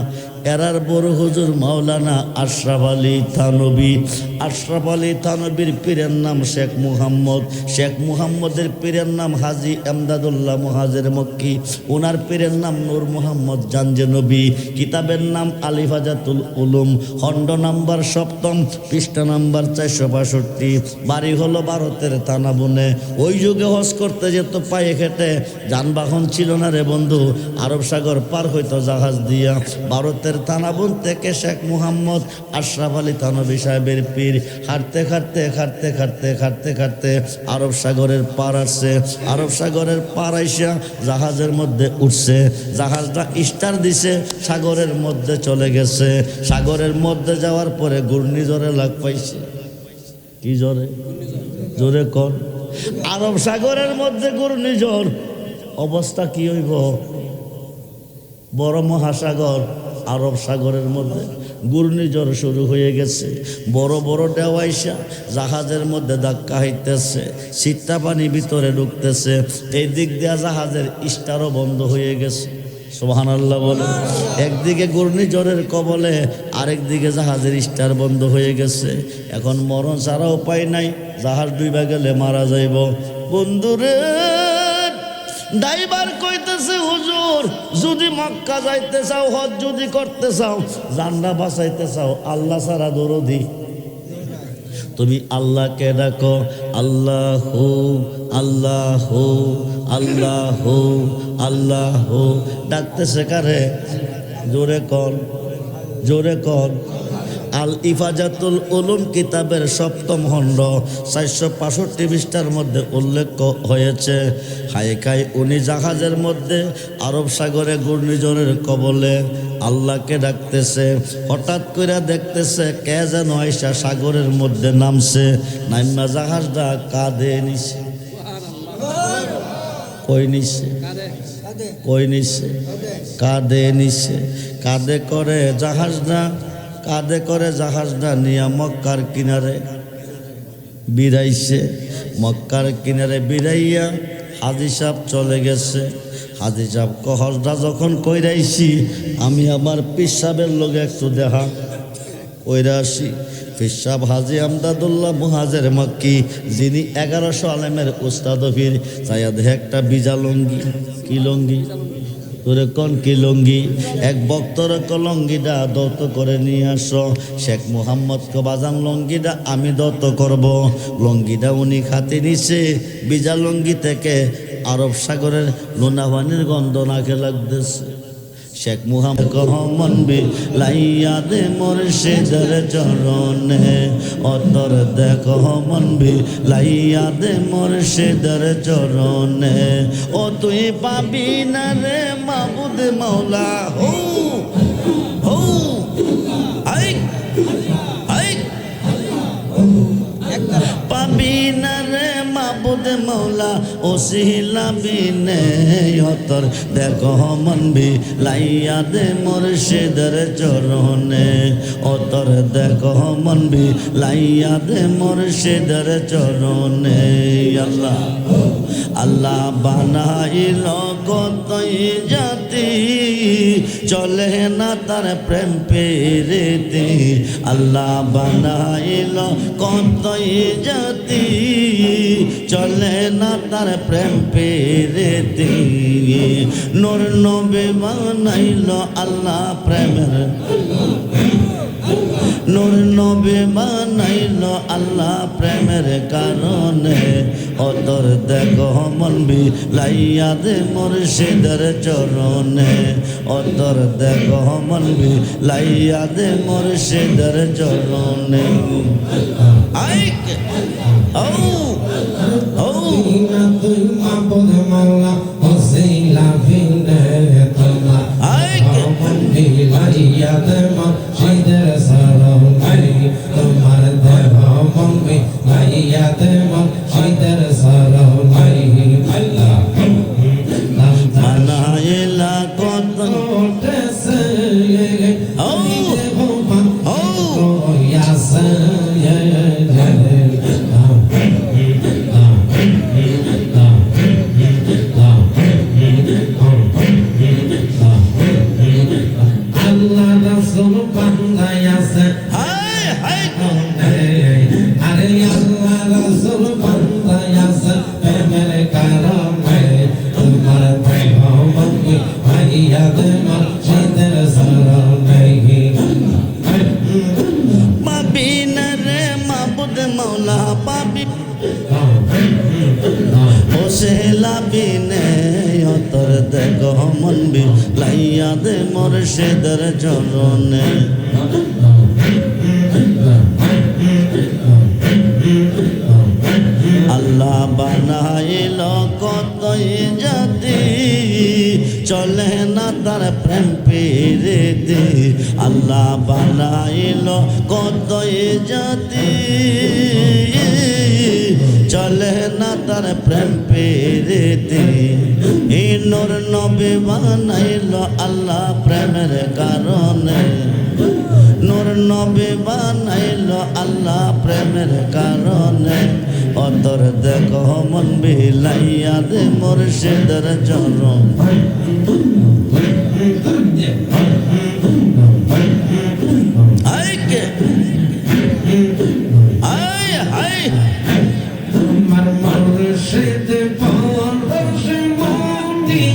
এরার বড় হুজুর মাওলানা আশরাফ আলী থানবী। আশরাফ আলী থানবীর পীরের নাম শেখ মুহাম্মদ। শেখ মুহাম্মদের পীরের নাম হাজী এমদাদুল্লাহ মুহাজির মক্কি। ওনার পীরের নাম নূর মোহাম্মদ জাঞ্জনবী। কিতাবের নাম আলিফাজাতুল উলুম, খণ্ড নাম্বার 7, পৃষ্ঠা নাম্বার 462। বাড়ি হলো ভারতের তানাবুনে। ওই যুগে হজ করতে যেত পায়ে হেঁটে, যানবাহন ছিল না রে বন্ধু। আরব সাগর পার হইতো জাহাজ দিয়া। ভারতের তানাবুন থেকে শেখ মুহাম্মদ আশরাফ আলী থানবী সাহেবের পীর হাঁটতে হাঁটতে হাঁটতে হাঁটতে হাঁটতে হাঁটতে আরব সাগরের পার আসছে। আরব সাগরের পার আইসা জাহাজের মধ্যে উঠছে। জাহাজটা স্টার দিছে, সাগরের মধ্যে চলে গেছে। সাগরের মধ্যে যাওয়ার পরে ঘূর্ণিঝড়ে লাগ পাইছে। কি ঝড়ে? জোরে কর। আরব সাগরের মধ্যে ঘূর্ণিঝড়, অবস্থা কি হইব? বড় মহাসাগর, আরব সাগরের মধ্যে ঘূর্ণিঝড় শুরু হয়ে গেছে। বড় বড় ডেওয়াইসা জাহাজের মধ্যে ধাক্কা হইতেছে, সিটটা পানি ভিতরে ঢুকতেছে। এই দিক দিয়া জাহাজের স্টারও বন্ধ হয়ে গেছে। সুবহানাল্লাহ বলে। একদিকে ঘূর্ণিঝড়ের কবলে, আরেক দিকে জাহাজের স্টার বন্ধ হয়ে গেছে। এখন মরণ ছাড়া উপায় নাই, জাহাজ ডুইবা গেলে মারা যাইব। বন্ধুরে ড্রাইভার কইতেছে, হুজুর যদি মক্কা যাইতে চাও, হজ যদি করতে চাও, জানটা বাঁচাইতে চাও, আল্লাহ ছাড়া দরদি তুমি আল্লাহকে ডাকো। আল্লাহ আল্লাহ আল্লাহ আল্লাহ। ডাকতেছে কারে? জোরে কর, জোরে কর। আল ইফাজাতুল উলুম কিতাবের 7ম খণ্ড 465 পৃষ্ঠার মধ্যে উল্লেখ হয়েছে। হায়কায় উনি জাহাজের মধ্যে আরব সাগরে ঘূর্ণিঝড়ের কবলে আল্লাহকে ডাকতেছে। হঠাৎ করে দেখতেছে কে যেন আইসা সাগরের মধ্যে নামছে। নাইমা জাহাজটা কাঁধে নিছে। কই নিছে? কই নিছে? কাঁধে নিছে। কাঁধে করে জাহাজটা, কাঁধে করে জাহাজটা নিয়ে মক্কার কিনারে বিরাইছে। মক্কার কিনারে বিরাইয়া হাজী সাহেব চলে গেছে। হাজী সাহেব হজটা যখন কইরাইছি, আমি আমার পীর সাহেবের লোকে একটু দেখা কইরা আসি। ফিসাব হাজি আমদাদুল্লাহ মুহাজের মক্কি, যিনি 1100 আলেমের উস্তাদ ফির চাইয়া দেখে একটা বিজা লঙ্গি। কি লঙ্গি? তোরে কোন কি লঙ্গি? এক বক্তর লঙ্গিটা দত্ত করে নিয়ে আসো। শেখ মুহাম্মদ বাজান লঙ্গিটা আমি দত্ত করব। লঙ্গিটা উনি খাতে নিছে। বিজা লঙ্গি থেকে আরব সাগরের লোনাভানির গন্ধ নাকে লাগতেছে। শেখ মুহাম্মদ কহমনবি লাইয়া দে মুর্শিদের চরণে, অতর দেখো মনবি লাইয়া দে মুর্শিদের চরণে। ও তুই পাবি না রে মাবুদ মাওলা, হো হো আই আই, পাবি না রে মাবুদ মাওলা ওসিলা বিনে, অতর দেখো মনবি লাইয়া দে মুর্শিদের চরণে, অতর দেখো মনবি লাইয়া দে মুর্শিদের চরণে। আল্লাহ আল্লাহ বানাইল কতই জাতি, চলে না তার প্রেম পেরেতে। আল্লাহ বানাইল কতই জাতি, চলে না তার প্রেম পেরেতে। নূর নবী বানাইল আল্লাহ প্রেমের, নূর নবী বানাইল আল্লাহ প্রেমের কারণে, অতর দেখো মনবি লাইয়া দে মুর্শিদের চরণে, অতর দেখো মনবি লাইয়া দে মুর্শিদের চরণে। আইক ও ও তুই মাবুদ মাওলা ওসিলা বিনে তোমার, আইক লাইয়া দে মুর্শিদের চরণে, তোমার দেহ মনবি লাইয়া দে মুর্শিদের চরণে। আল্লাহ বানাইলা কত ও ও আল্লাহ রাসূল বান্দায় আছে, হাই হাই আরে আল্লাহ রাসূল বান্দায় আছে প্রেমের কারণে, তোমার দেহ মনবি লাইয়া দে মুর্শিদের চরণে। পাবি না রে মাবুদ মাওলা, পাবি ওসিলা বিনে, অতর দেখো মনবি লাইয়া দে মুর্শিদের চরণে। আল্লাহ বানাইল কতই জাতি, চলে না তার প্রেম পেরেতে। আল্লাহ বানাইল কতই জাতি, চলে না তার প্রেম পেরেতে। এই নূর নবী বানাইল আল্লাহ প্রেমের কারণে, নূর নবী বানাইল আল্লাহ প্রেমের কারণে, অতর দেখো মনবি লাইয়া দে মুর্শিদের চরণ। আইকে আই হাই তোমার মুর্শিদ পরশ মনি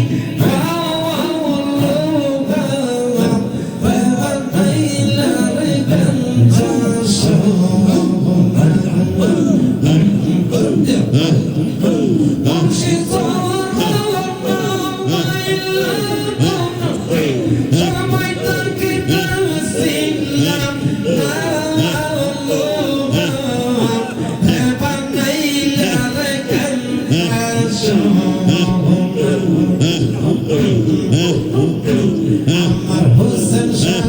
আমার হোসেন শাহ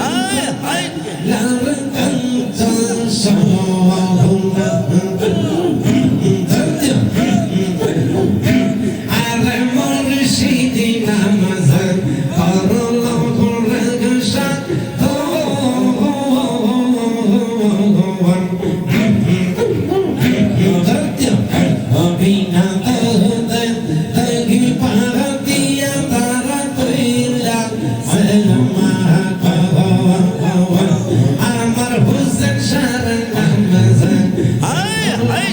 আই হাই আমার হোসেন শাহ নামজান হায় হায়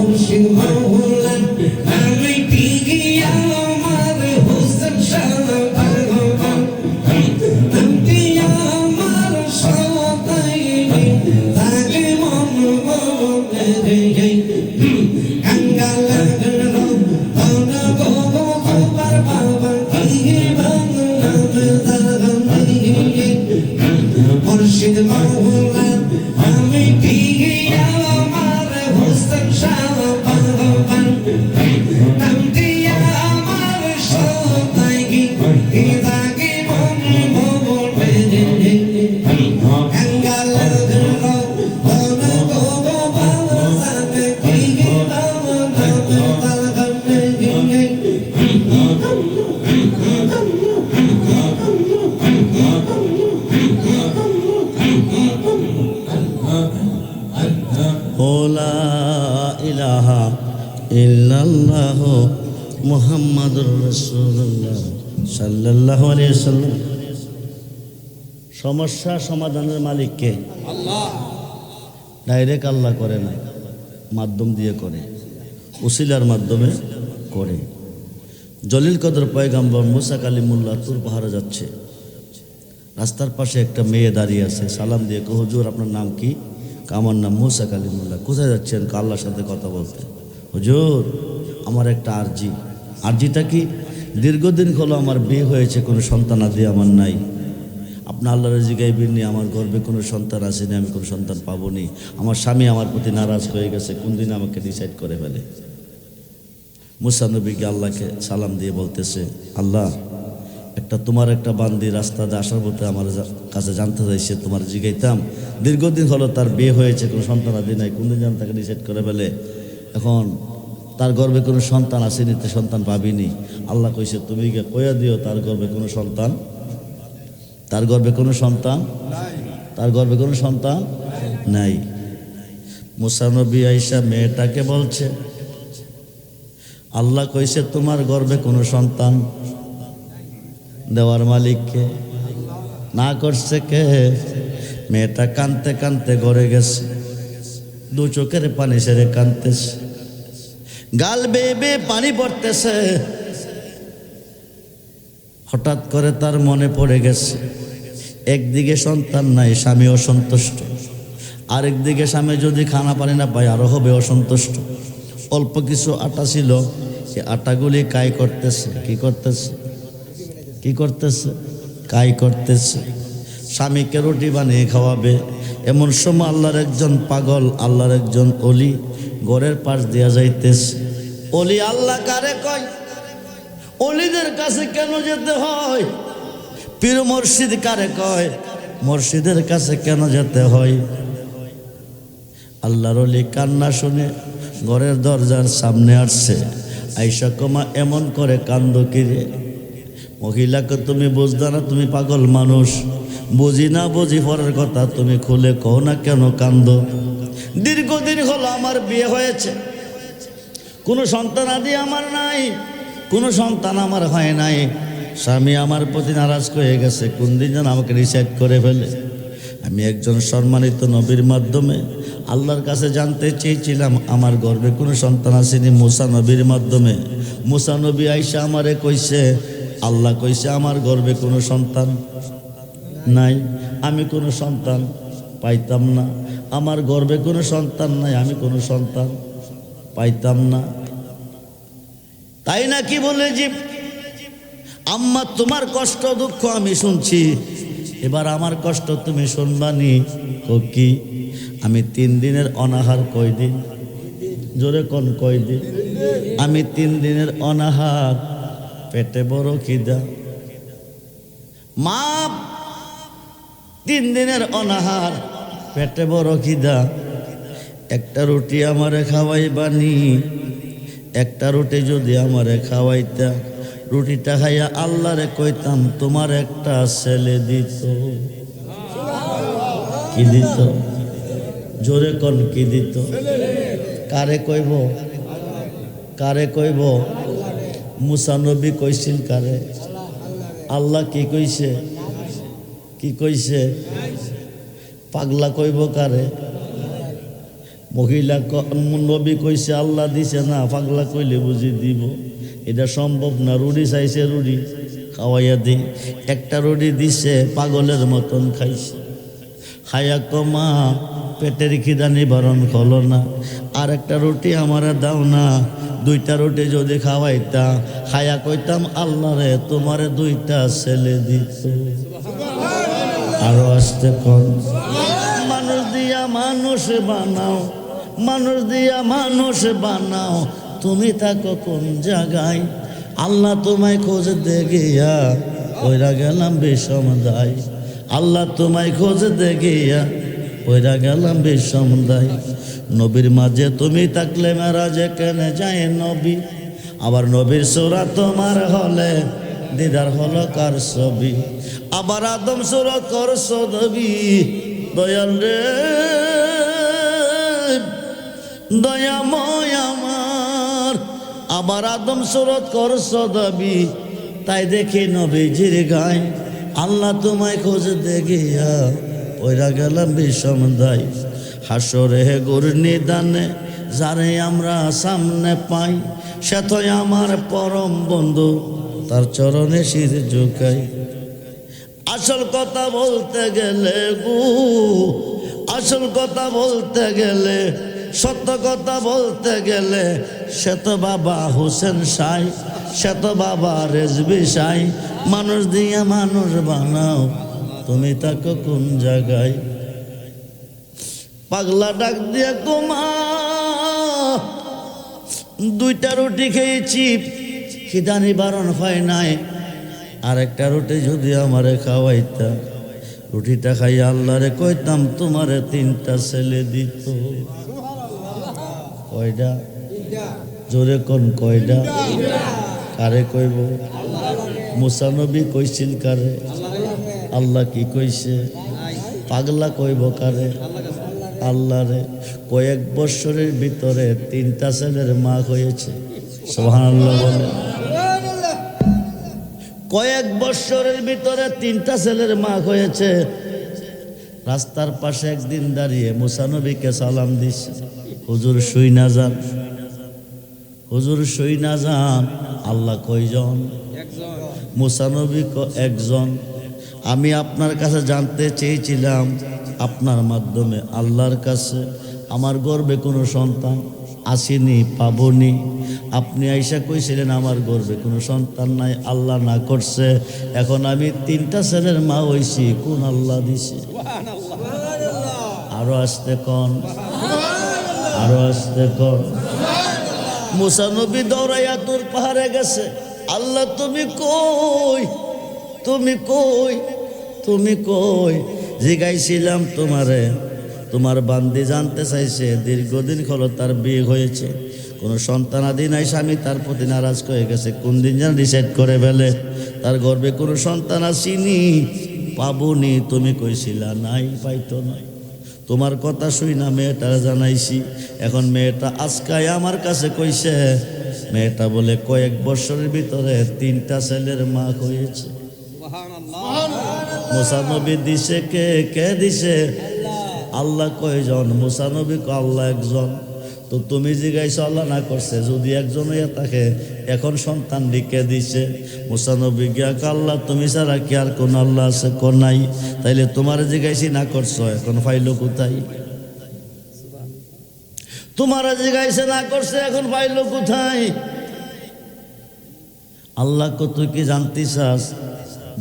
মুর্শিদ মাওলা আমি পিয়া আমার হুসেন শাহ ভগবান তুমি আমার সদাই লাগে মন মনে রে গঙ্গা লাগলো ধন গো তোমার বাবা কি বাংলা মুর্শিদ মাওলা আমি পিয়া আমার হুসেন শাহ ভগবান তুমি আমার সদাই লাগে মন মনে রে গঙ্গা লাগলো ধন গো বাবা কি লা ইলাহা ইল্লাল্লাহ মুহাম্মাদুর রাসূলুল্লাহ সাল্লাল্লাহু আলাইহি ওয়াসাল্লাম। সমস্যা সমাধানের মালিক কে? আল্লাহ। ডাইরেক্ট আল্লাহ করে না, মাধ্যম দিয়ে করে, উসিলার মাধ্যমে করে। জলিল কদর পয়গাম্বর মুসা কালিমুল্লাহ তুর পাহাড়ে যাচ্ছে, রাস্তার পাশে একটা মেয়ে দাঁড়িয়ে আছে, সালাম দিয়ে কো হুজুর আপনার নাম কি? আমার নাম মুসা কালিমুল্লাহ। কোথায় যাচ্ছেন? আল্লাহর সাথে কথা বলতে। হুজুর আমার একটা আরজিটা কি? দীর্ঘদিন হলো আমার বিয়ে হয়েছে, কোনো সন্তান আদি আমার নাই। আপনি আল্লাহর জিগাইবেন নি আমার গর্বে কোনো সন্তান আসেনি, আমি কোনো সন্তান পাবো নি। আমার স্বামী আমার প্রতি নারাজ হয়ে গেছে, কোন দিন আমাকে ডিসাইড করে ফেলে। মুসা নবীকে আল্লাহকে সালাম দিয়ে বলতেছে, আল্লাহ তোমার একটা বান্দি রাস্তা দিয়ে আসার পথে আমার কাছে জানতে চাইছে, তোমার জিগাইতাম দীর্ঘদিন হলো তার বিয়ে হয়েছে, কোনো সন্তান আদি নাই, কোন দিন যেন তাকে ডিসাইড করে ফেলে। এখন তার গর্বে কোনো সন্তান আসেনি, তো সন্তান পাবিনি। আল্লাহ কইছে তুমি গিয়ে কইয়া দিও তার গর্বে কোনো সন্তান, তার গর্বে কোনো সন্তান, তার গর্বে কোনো সন্তান নাই। মুসা নবী আইসা মেয়েটাকে বলছে, আল্লাহ কইছে তোমার গর্বে কোনো সন্তান দেওয়ার মালিককে, না করছে কে? মেয়েটা কানতে কানতে ঘরে গেছে, দু চোখের পানি সেরে কানতেছে, গাল বেয়ে বেয়ে পানি পড়তেছে। হঠাৎ করে তার মনে পড়ে গেছে, একদিকে সন্তান নাই, স্বামী অসন্তুষ্ট, আরেকদিকে স্বামী যদি খানা পানি না পায় আরো হবে অসন্তুষ্ট। অল্প কিছু আটা ছিল, সে আটাগুলি কাই করতেছে। কি করতেছে? কি করতেছে? কাই করতেছে। স্বামীকে রুটি বানিয়ে খাওয়াবে, এমন সময় আল্লাহর একজন পাগল, আল্লাহর একজন অলি ঘরের পাশ দিয়া যাইতেছে। অলি আল্লাহ কারে কয়? অলিদের কাছে কেন যেতে হয়? পীর মুর্শিদ কারে কয়? মুর্শিদের কাছে কেন যেতে হয়? আল্লাহর অলি কান্না শুনে ঘরের দরজার সামনে আসছে। আইসা কমা এমন করে কান্দ কিরে? মহিলাকে তুমি বুঝদা না, তুমি পাগল মানুষ, বুঝি না বুঝি পরের কথা তুমি খুলে কও না কেন কান্দ? দীর্ঘদিন হলো আমার বিয়ে হয়েছে, কোনো সন্তান আদি আমার নাই, কোনো সন্তান আমার হয় নাই। স্বামী আমার প্রতি নারাজ হয়ে গেছে, কোন দিন যেন আমাকে ডিসাইড করে ফেলে। আমি একজন সম্মানিত নবীর মাধ্যমে আল্লাহর কাছে জানতে চেয়েছিলাম আমার গর্ভে কোনো সন্তান আসেনি। মুসা নবীর মাধ্যমে মুসা নবী আইসা আমারে কইছে, আল্লাহ কইছে আমার গর্ভে কোনো সন্তান নাই, আমি কোনো সন্তান পাইতাম না। আমার গর্ভে কোনো সন্তান নাই, আমি কোনো সন্তান পাইতাম না। তাই না কি বলে যে আম্মা তোমার কষ্ট দুঃখ আমি শুনছি, এবার আমার কষ্ট তুমি শুনবানি। ও কি? আমি 3 দিনের অনাহার, কয়দিন? জোরে কোন কয়দিন? আমি 3 দিনের অনাহার, পেটে বড় খিদা। মা 3 দিনের অনাহার, পেটে বড় খিদা, একটা রুটি আমারে খাওয়াইবানি। একটা রুটি যদি আমারে খাওয়াইতা, রুটিটা খাইয়া আল্লাহরে কইতাম তোমার একটা ছেলে দিত। কি দিত? জোরে কোন কি দিত? কারে কইব? কারে কইব? মুসা নবী কইছিল কারে? আল্লাহ কি কইছে? কি কইছে? পাগলা কইব কারে? মহিলা নবী কইছে আল্লাহ দিছে না, পাগলা কইলে বুঝি দিব, এটা সম্ভব না। রুটি চাইছে, রুটি খাওয়াইয়া দিই। একটা রুটি দিছে, পাগলের মতন খাইছে। খায়া কমা পেটের খিদা নিবারণ হলো না, আর একটা রুটি আমারে দাও না। দুইটা রুটি যদি খাওয়াইতা, খায়া কইতাম আল্লাহ রে তোমারে দুইটা ছেলে দিত। আরো আসতে কন, মানুষ দিয়া মানুষ বানাও, মানুষ দিয়া মানুষ বানাও, তুমি থাকো কোন জায়গায়? আল্লাহ তোমায় খোঁজ দে গিয়া ওইরা গেলাম বিষম দায়। আল্লাহ তোমায় খোঁজ দে গিয়া ওইরা গেলাম বিষম দায়। নবীর মাঝে তুমি থাকলে মেরাজে কেনে যায় নবী? আবার নবীর সূরা তোমার হলে দিদার হলো কার ছবি? আবার আদম সূরা করছো নবী, দয়াল রে দয়াময় আমার। আবার আদম সুরত করছো দাবি, তাই দেখি নবীজির গায়। আল্লাহ তোমায় খোঁজ দে গিয়া ওইরা গেলাম বিষম দায়। হাসরে গুরনি দানে যারে আমরা সামনে পাই, সে তো আমার পরম বন্ধু, তার চরণে শির ঝুঁকাই। আসল কথা বলতে গেলে গু, আসল কথা বলতে গেলে, সত্য কথা বলতে গেলে, সে তো বাবা হোসেন সাই, সে তো বাবা রেজবি সাই। মানুষ দিয়া মানুষ বানাও, তুমি থাকো কোন জায়গায়? পাগলা ডাক দিয়া তোমা, দুইটা রুটি খেয়েছি, খিদা নিবারণ হয় নাই। আর একটা রুটি যদি আমারে খাওয়াইতা, রুটিটা খাইয়া আল্লাহরে কইতাম তোমারে তিনটা ছেলে দিত। কয়টা? জোরে কোন কয়টা? কারে কইব? মুসা নবী কইছিল কারে? আল্লাহ কি কইছে? পাগলা কইব কারে? আল্লাহরে। কয়েক বছরের ভিতরে তিনটা ছেলের মা হয়েছে। সুবহানাল্লাহ বলে। কয়েক বছরের ভিতরে তিনটা ছেলের মা হয়েছে। রাস্তার পাশে একদিন দাঁড়িয়ে মুসা নবীকে সালাম দিছে, হুজুর শুই না যান, হুজুর শুই না যান। আল্লাহ কয়জন? মুসা নবী একজন। আমি আপনার কাছে জানতে চেয়েছিলাম, আপনার মাধ্যমে আল্লাহর কাছে আমার গর্বে কোনো সন্তান আসেনি, পাবনি। আপনি আইসা কইছিলেন আমার গর্বে কোনো সন্তান নাই, আল্লাহ না করছে। এখন আমি তিনটা ছেলের মা হইছি, কোন আল্লাহ দিছে? আরো আসতে কন, আরো আসতে কন। মুসা নবী দৌড়াইয়া তোর পাহাড়ে গেছে। আল্লাহ তুমি কই, তুমি কই, তুমি কই? জিগাইছিলাম তোমারে, তোমার বান্দি জানতে চাইছে দীর্ঘদিন হলো তার বিয়ে হয়েছে, কোনো সন্তান আদি নাই, স্বামী তার প্রতি নারাজ হয়ে গেছে। কোন দিন যেন ডিসাইড করে ফেলে তার গর্বে কোনো সন্তান আসিনি, পাবনি। তুমি কইছিলা নাই, পাইতো না। তোমার কথা শুই না মেয়েটার জানাইছি। এখন মেয়েটা আজকাই আমার কাছে কইছে, মেয়েটা বলে কয়েক বছরের ভিতরে তিনটা ছেলের মা হয়েছে। মুসা নবী দিছে কে? কে দিছে? আল্লাহ কয়জন? মুসা নবী কো আল্লাহ একজন। তো তুমি জিগাইছো আল্লাহ না করছে, যদি একজন হইয়া থাকে এখন সন্তান লিখে দিছে। মুসা নবী গিয়া আল্লাহ তুমি ছাড়া কি আর কোন আল্লাহ আছে? কোন নাই। তাইলে তোমার জিগাইছি না করছো, এখন পাইলো কোথায়? তোমার জিগাইছে না করছে, এখন পাইলো কোথায়? আল্লাহ কো তুই কি জানতে চাস,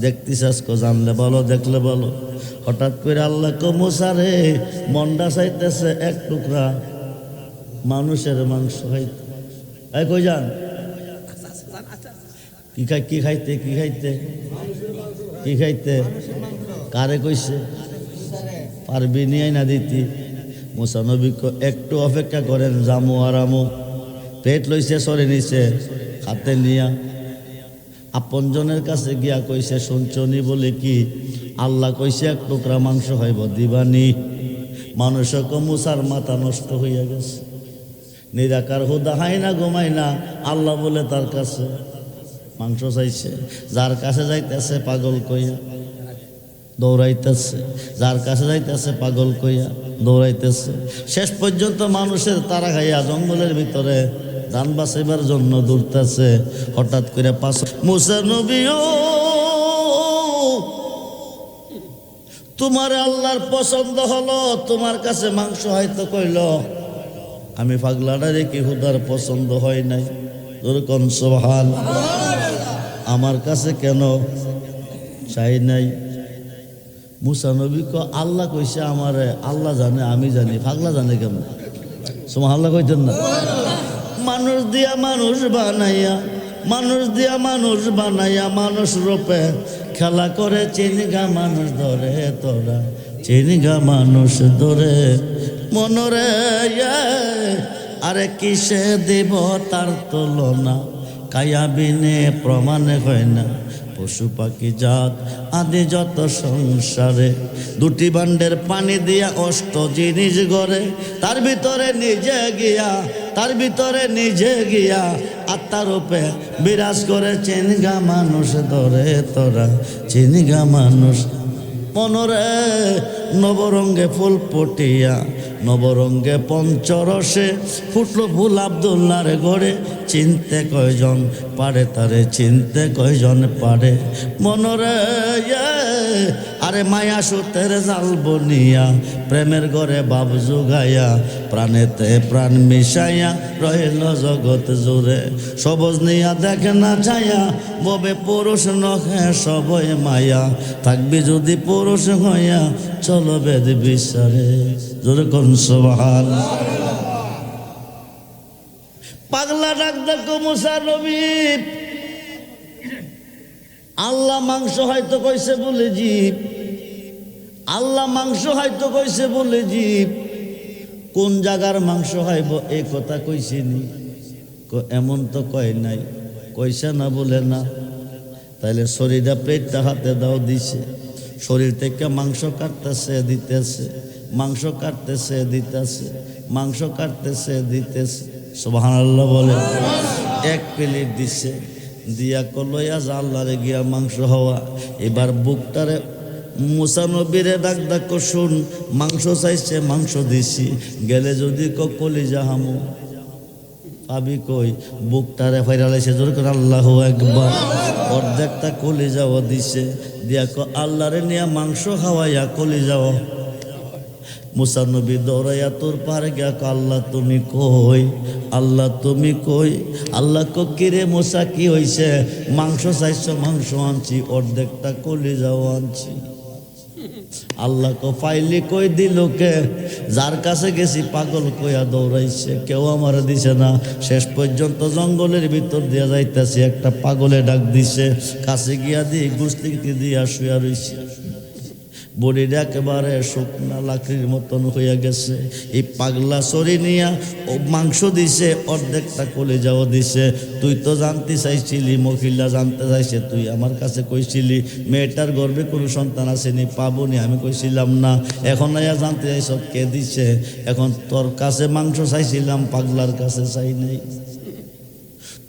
দেখতে চাস? কো জানলে বলো, দেখলে বলো। হঠাৎ করে আল্লাহ কো মুসা রে, মন্ডা চাইতেছে এক টুকরা মানুষের মাংস খাইতে। এই কই যান? কি খাইতে? কি খাইতে? কি খাইতে? কারে কইছে? পারবি নিয়ে না দিতি? মুসা নবী কো একটু অপেক্ষা করেন, জামু আরামু। পেট লইছে, সরে নিছে, হাতে নিয়া আপনজনের কাছে গিয়া কইছে, শুনছনি বলে কি? আল্লাহ কইছে এক টুকরা মাংস খাইব, দিবানি? মানুষ মুসার মাথা নষ্ট হইয়া গেছে। নিরাকার হুদা হাই না, ঘুমাই না, আল্লাহ বলে তার কাছে মাংস চাইছে। যার কাছে যাইতেছে পাগল কইয়া। দৌড়াইতেছে, যার কাছে যাইতেছে পাগল কইয়া দৌড়াইতেছে। শেষ পর্যন্ত মানুষের তারা খাইয়া জঙ্গলের ভিতরে ধান বাঁচাইবার জন্য দৌড়তেছে। হঠাৎ করে পাশে মুসা নবী, ও তোমার আল্লাহর পছন্দ হলো, তোমার কাছে মাংস হয়তো কইল, আমি পাগলাটা রেখে হুদার পছন্দ হয় নাই। যেরকম সুবহান, আমার কাছে কেন চাই নাই? মুসা নবী আল্লাহ কইছে আমারে, আল্লাহ জানে আমি জানি, পাগলা জানে কেমন? সুবহানাল্লাহ কইতেন না? মানুষ দিয়া মানুষ বানাইয়া, মানুষ দিয়া মানুষ বানাইয়া মানুষ রূপে খেলা করে চিনগা মানুষ ধরে, তোরা চিনগা মানুষ ধরে মনরে। আরে কিসে দিব তার তুলনা, কায়া বিনে প্রমাণে হয় না। পশু পাখি জাত আদি যত সংসারে, দুটি বান্ডের পানি দিয়া অষ্ট জিনিস গড়ে। তার ভিতরে নিজে গিয়া, তার ভিতরে নিজে গিয়া আত্মার রূপে বিরাজ করে চিনগা মানুষ ধরে, তোরা চিনগা মানুষ মনরে। নবরঙ্গে ফুল পটিয়া, নবরঙ্গে পঞ্চরসে ফুটলো ফুল আব্দুল্লাহর গড়ে। চিনতে কয়জন পারে তারে, চিনতে কয়জন পারে মনরে। আরে মায়া সুতের জাল বনিয়া, প্রেমের ঘরে বাপ জুগাইয়া, প্রাণেতে প্রাণ মিশাইয়া রহিল জগৎ জুড়ে। সবজ নিয়া দেখে না ছায়া, ববে পুরুষ নহে সবই মায়া। থাকবি যদি পুরুষ হইয়া, চলো বেদ বিচারে। জোরে কোন সুবহান। পাগলা ডাক দেখো মুসা নবী, আল্লাহ মাংস হয়তো কইছে বলে জীব, আল্লাহ মাংস হয়তো কইছে বলে জীব। কোন জায়গার মাংস হইব এই কথা কইছিনি? এমন তো কয় নাই। কইছে না বলে না? তাইলে শরীরটা পেটটা হাতে দাও দিছে, শরীর থেকে মাংস কাটতেছে দিতেছে, মাংস কাটতেছে দিতেছে, মাংস কাটতেছে দিতেছে। সুবহানাল্লাহ বলে। এক প্লেট দিছে, দিয়া কলইয়া আল্লাহরে গিয়া মাংস হওয়া। এবার বুকটারে মুসা নবীরে ডাক ডাক শুন, মাংস চাইছে মাংস দিছি, গেলে যদি কলিজা হামু পাবি কই? বুকটারে ফাইরালাইছে। জোর করে আল্লাহু আকবার। অর্ধেকটা কলিজাও দিছে, দিয়া আল্লাহরে নিয়া মাংস খাওয়াইয়া কলিজাও। মুসা নবী দৌড়াইয়া তোর পারে গিয়া আল্লাহ তুমি কই, আল্লাহ তুমি কই? আল্লাহ কিরে মুসা কি হইছে? মাংস চাইছো মাংস আনছি, অর্ধেকটা কলিজাও আনছি। আল্লাহ ফাইলি কই দিল কে? যার কাছে গেছি পাগল কইয়া দৌড়াইছে, কেউ আমার দিছে না। শেষ পর্যন্ত জঙ্গলের ভিতর দিয়া যাইতেছি, একটা পাগলে ডাক দিছে, কাছে গিয়া দিয়ে গুস্তি দিয়া শুয়া রইছে। বডিটা একেবারে শুকনা লাকড়ির মতন হইয়া গেছে। এই পাগলা সরি নিয়া ও মাংস দিছে, অর্ধেকটা কলিজাও দিছে। তুই তো জানতে চাইছিলি, মহিলা জানতে চাইছে, তুই আমার কাছে কইছিলি মেয়েটার গর্ভে কোনো সন্তান আসেনি, পাবনি। আমি কইছিলাম না। এখন আয়া জানতে চাইছ কে দিছে? এখন তোর কাছে মাংস চাইছিলাম, পাগলার কাছে চাই নাই।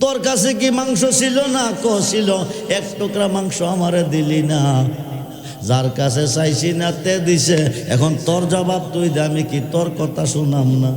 তোর কাছে কি মাংস ছিল না? ছিল। এক টুকরা মাংস আমারে দিলি না। যার কাছে চাইছি না তে দিছে। এখন তোর জবাব তুই দে, আমি কি তোর কথা শুনাম না?